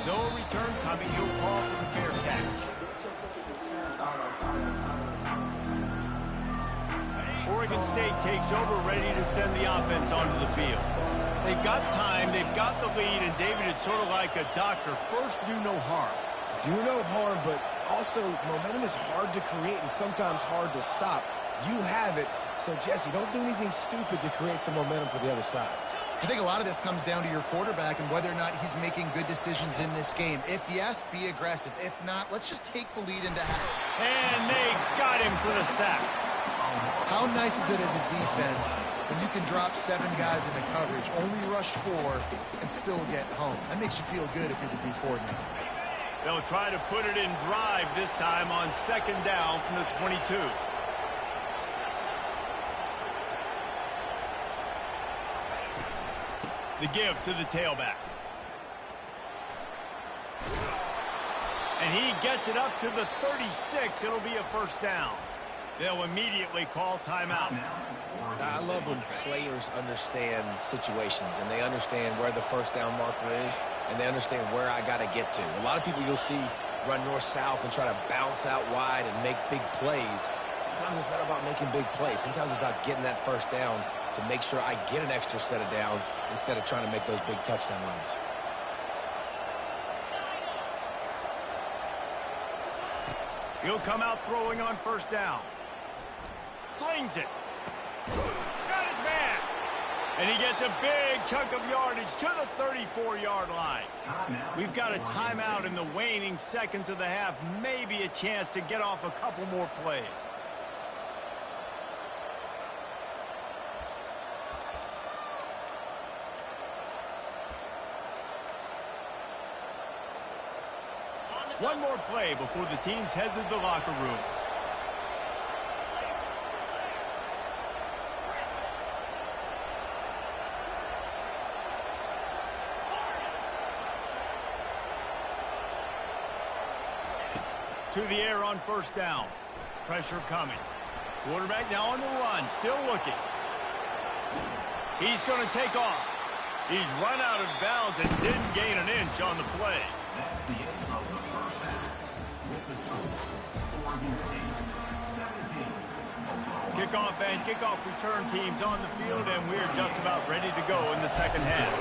No return coming. He'll call for the fair catch. Oregon State takes over, ready to send the offense onto the field. They've got time, they've got the lead, and David is sort of like a doctor. First, do no harm. Do no harm, but also momentum is hard to create and sometimes hard to stop. You have it, so Jesse, don't do anything stupid to create some momentum for the other side. I think a lot of this comes down to your quarterback and whether or not he's making good decisions in this game. If yes, be aggressive. If not, let's just take the lead into half. And they got him for the sack. How nice is it as a defense when you can drop 7 guys into coverage, only rush 4, and still get home? That makes you feel good if you're the D coordinator. They'll try to put it in drive this time on second down from the 22. The give to the tailback. And he gets it up to the 36. It'll be a first down. They'll immediately call timeout. I love when players understand situations and they understand where the first down marker is and they understand where I got to get to. A lot of people you'll see run north-south and try to bounce out wide and make big plays. Sometimes it's not about making big plays. Sometimes it's about getting that first down to make sure I get an extra set of downs instead of trying to make those big touchdown runs. He'll come out throwing on first down. Slings it. Got his man. And he gets a big chunk of yardage to the 34-yard line. We've got a timeout in the waning seconds of the half. Maybe a chance to get off a couple more plays. One more play before the teams head to the locker rooms. to the air on first down. Pressure coming. Quarterback now on the run, still looking. He's going to take off. He's run out of bounds and didn't gain an inch on the play. That's the end of the first half. With the score, Oregon State 17, Oklahoma. Kickoff and kickoff return teams on the field, and we're just about ready to go in the second half.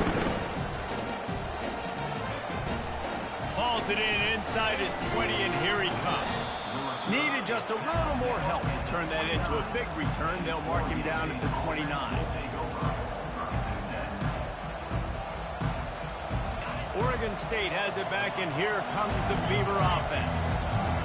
Hauls it in inside his 20, and here he comes. Needed just a little more help to turn that into a big return. They'll mark him down at the 29. Oregon State has it back, and here comes the Beaver offense.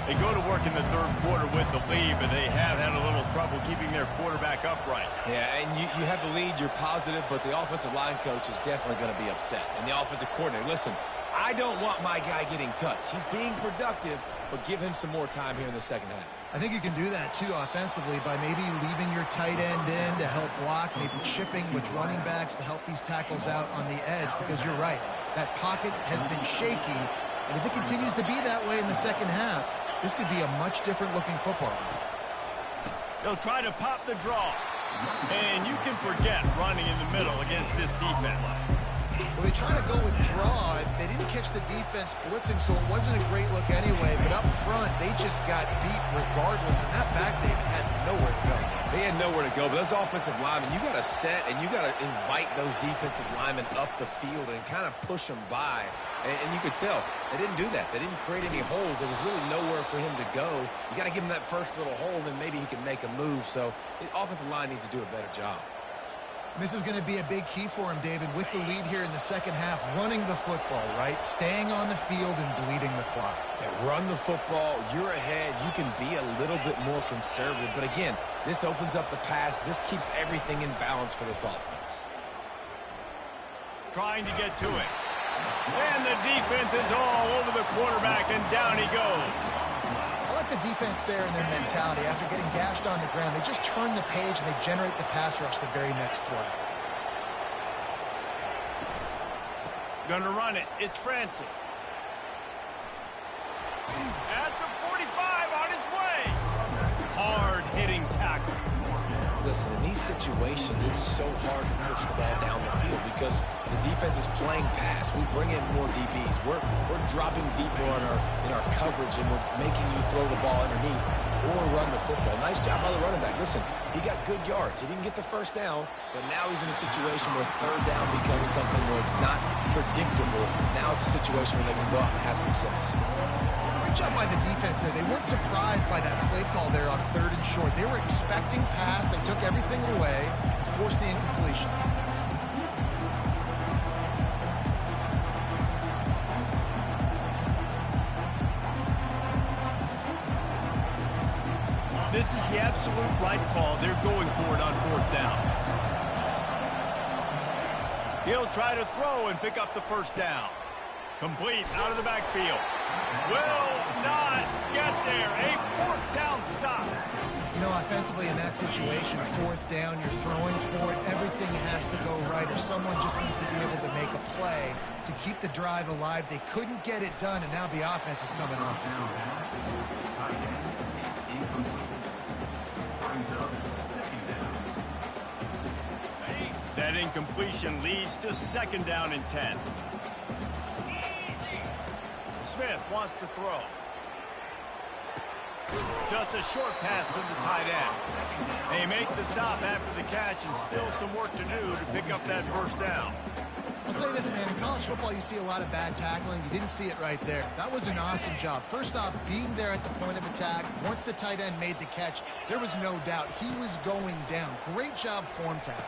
They go to work in the third quarter with the lead, but they have had a little trouble keeping their quarterback upright. Yeah, and you have the lead, you're positive, but the offensive line coach is definitely going to be upset. And the offensive coordinator, listen, I don't want my guy getting touched. He's being productive, but give him some more time here in the second half. I think you can do that, too, offensively, by maybe leaving your tight end in to help block, maybe chipping with running backs to help these tackles out on the edge, because you're right. That pocket has been shaky, and if it continues to be that way in the second half, this could be a much different-looking football game. They'll try to pop the draw, and you can forget running in the middle against this defense. Well, they try to go with draw. They didn't catch the defense blitzing, so it wasn't a great look anyway. But up front, they just got beat regardless. And that back, David, had nowhere to go. They had nowhere to go, but those offensive linemen, you got to set and you got to invite those defensive linemen up the field and kind of push them by. And you could tell they didn't do that. They didn't create any holes. There was really nowhere for him to go. You got to give him that first little hole, then maybe he can make a move. So the offensive line needs to do a better job. This is going to be a big key for him, David, with the lead here in the second half, running the football, right? Staying on the field and bleeding the clock. Yeah, run the football. You're ahead. You can be a little bit more conservative. But again, this opens up the pass. This keeps everything in balance for this offense. Trying to get to it. And the defense is all over the quarterback, and down he goes. I like the defense there and their mentality. After getting gashed on the ground, they just turn the page and they generate the pass rush the very next play. Gonna run it. It's Francis. At the 45, on his way. Hard-hitting tackle. Listen, in these situations, it's so hard to push the ball down the field because the defense is playing pass. We bring in more DBs. We're dropping deeper in our coverage, and we're making you throw the ball underneath or run the football. Nice job by the running back. Listen, he got good yards. He didn't get the first down, but now he's in a situation where third down becomes something where it's not predictable. Now it's a situation where they can go out and have success. Great job by the defense there. They weren't surprised by that play call there on 3rd and short. They were expecting pass. They took everything away and forced the incompletion. This is the absolute right call. They're going for it on 4th down. He'll try to throw and pick up the first down. Complete out of the backfield. Will not get there. A 4th down stop. You know, offensively in that situation, 4th down, you're throwing for it. Everything has to go right, or someone just needs to be able to make a play to keep the drive alive. They couldn't get it done, and now the offense is coming off the field. That incompletion leads to 2nd down and 10. Smith wants to throw. Just a short pass to the tight end. They make the stop after the catch, and still some work to do to pick up that first down. I'll say this, man. In college football, you see a lot of bad tackling. You didn't see it right there. That was an awesome job. First off, being there at the point of attack. Once the tight end made the catch, there was no doubt he was going down. Great job form tackle.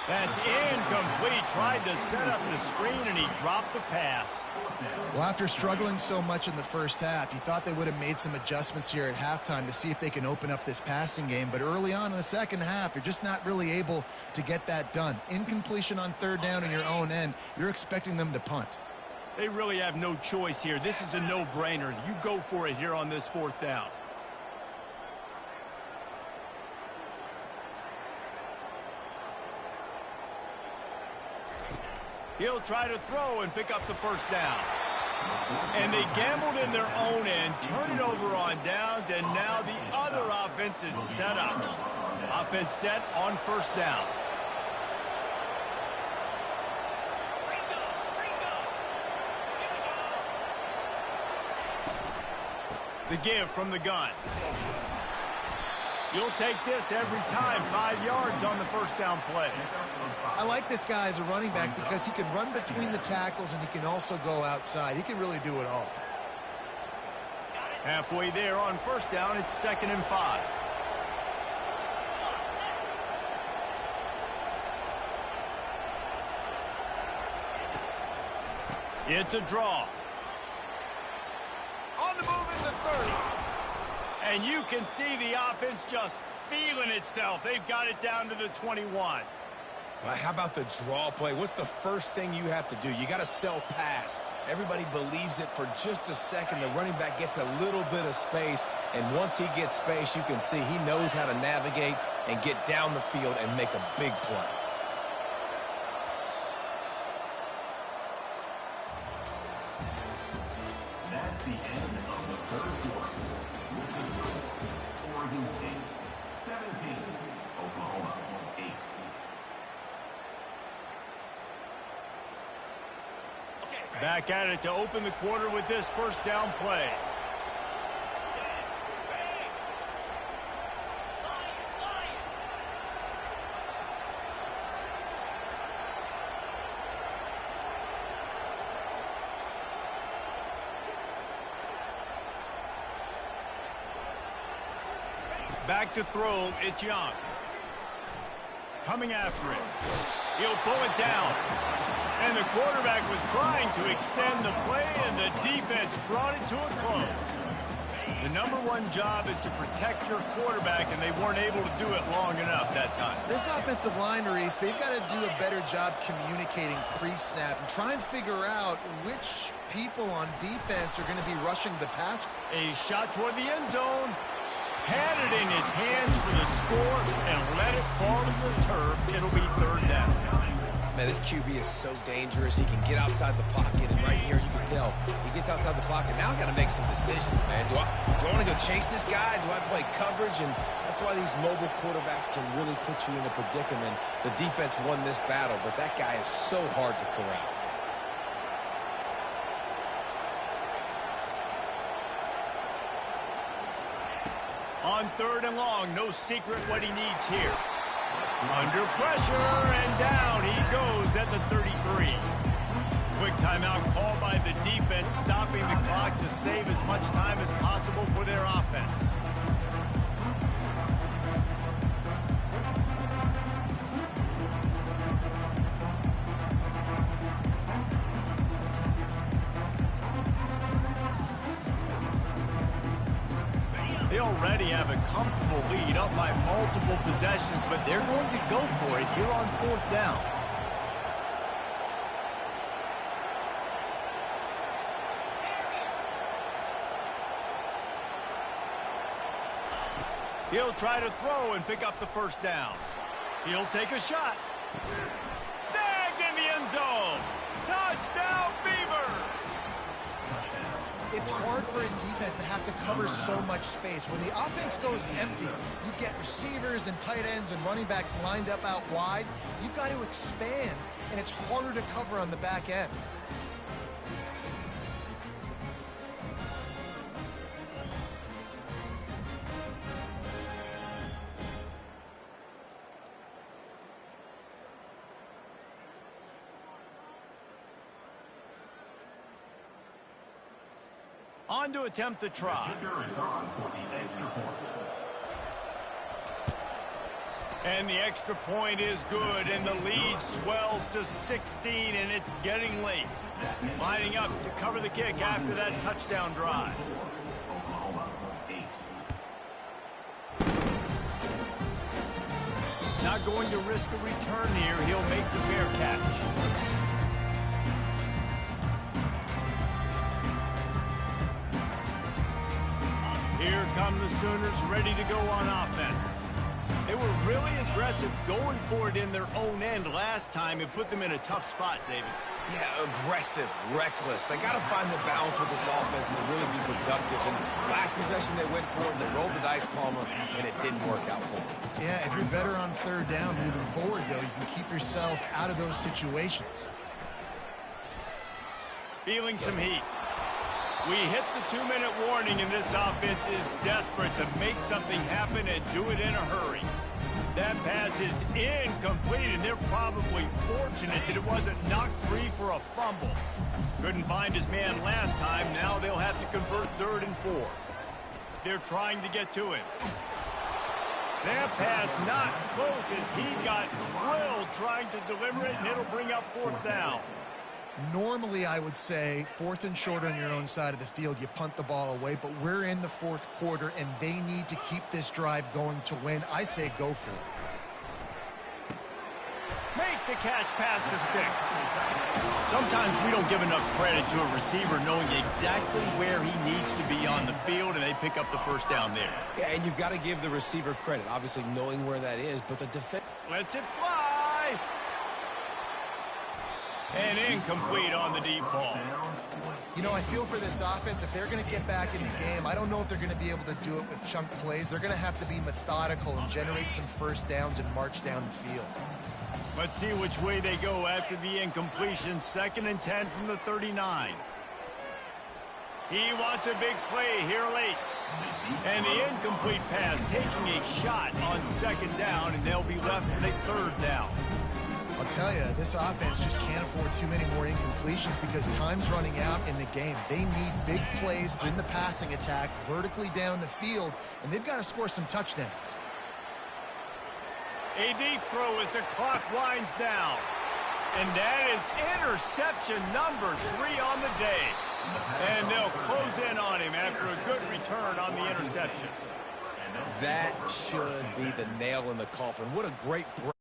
That's incomplete. Tried to set up the screen, and he dropped the pass. Well, after struggling so much in the first half, you thought they would have made some adjustments here at halftime to see if they can open up this passing game. But early on in the second half, you're just not really able to get that done. Incompletion on 3rd down in your own end, you're expecting them to punt. They really have no choice here. This is a no-brainer. You go for it here on this 4th down. He'll try to throw and pick up the first down. And they gambled in their own end, turn it over on downs, and now the other offense is set up. Offense set on first down. The give from the gun. You'll take this every time. 5 yards on the first down play. I like this guy as a running back because he can run between the tackles and he can also go outside. He can really do it all. Halfway there on first down, it's 2nd and 5. It's a draw. On the move in the 30. And you can see the offense just feeling itself. They've got it down to the 21. Well, how about the draw play? What's the first thing you have to do? You got to sell pass. Everybody believes it for just a second. The running back gets a little bit of space, and once he gets space, you can see he knows how to navigate and get down the field and make a big play. That's the end of the third quarter. With the score, Oregon State 17, Oklahoma 8. Back at it to open the quarter with this first down play. Back to throw, it's Young. Coming after it. He'll pull it down. And the quarterback was trying to extend the play, and the defense brought it to a close. The number one job is to protect your quarterback, and they weren't able to do it long enough that time. This offensive line, Reese, they've got to do a better job communicating pre-snap and try and figure out which people on defense are going to be rushing the pass. A shot toward the end zone. Had it in his hands for the score and let it fall to the turf. It'll be 3rd down. Man, this QB is so dangerous. He can get outside the pocket, and right here you can tell he gets outside the pocket. Now I got to make some decisions, man. Do I want to go chase this guy? Do I play coverage? And that's why these mobile quarterbacks can really put you in a predicament. The defense won this battle, but that guy is so hard to corral. On 3rd and long, no secret what he needs here. Under pressure, and down he goes at the 33. Quick timeout called by the defense, stopping the clock to save as much time as possible for their offense. They already have a comfortable lead up by multiple possessions, but they're going to go for it here on 4th down. He'll try to throw and pick up the first down. He'll take a shot. Snagged in the end zone. Touchdown, Beavers! It's hard for a defense to have to cover so much space. When the offense goes empty, you get receivers and tight ends and running backs lined up out wide. You've got to expand, and it's harder to cover on the back end. On to attempt the try. Kicker is on for the extra point. And the extra point is good, and the lead swells to 16, and it's getting late. Lining up to cover the kick after that touchdown drive. Oklahoma 8. Not going to risk a return here. He'll make the fair catch. Here come the Sooners ready to go on offense. They were really aggressive going for it in their own end last time and put them in a tough spot, David. Yeah, aggressive, reckless. They got to find the balance with this offense to really be productive. And last possession they went for it, they rolled the dice, Palmer, and it didn't work out for them. Yeah, if you're better on third down moving forward, though, you can keep yourself out of those situations. Feeling some heat. We hit the 2-minute warning, and this offense is desperate to make something happen and do it in a hurry. That pass is incomplete, and they're probably fortunate that it wasn't knocked free for a fumble. Couldn't find his man last time. Now they'll have to convert 3rd and 4. They're trying to get to him. That pass not close as he got drilled trying to deliver it, and it'll bring up 4th down. Normally, I would say 4th and short on your own side of the field, you punt the ball away, but we're in the 4th quarter, and they need to keep this drive going to win. I say go for it. Makes a catch past the sticks. Sometimes we don't give enough credit to a receiver knowing exactly where he needs to be on the field, and they pick up the 1st down there. Yeah, and you've got to give the receiver credit, obviously knowing where that is, but the defense... Lets it fly. And incomplete on the deep ball. You know, I feel for this offense, if they're going to get back in the game, I don't know if they're going to be able to do it with chunk plays. They're going to have to be methodical and generate some 1st downs and march down the field. Let's see which way they go after the incompletion. 2nd and 10 from the 39. He wants a big play here late. And the incomplete pass taking a shot on 2nd down, and they'll be left with a 3rd down. I'll tell you, this offense just can't afford too many more incompletions because time's running out in the game. They need big plays in the passing attack, vertically down the field, and they've got to score some touchdowns. A deep throw as the clock winds down. And that is interception number 3 on the day. And they'll close in on him after a good return on the interception. That should be the nail in the coffin. What a great break.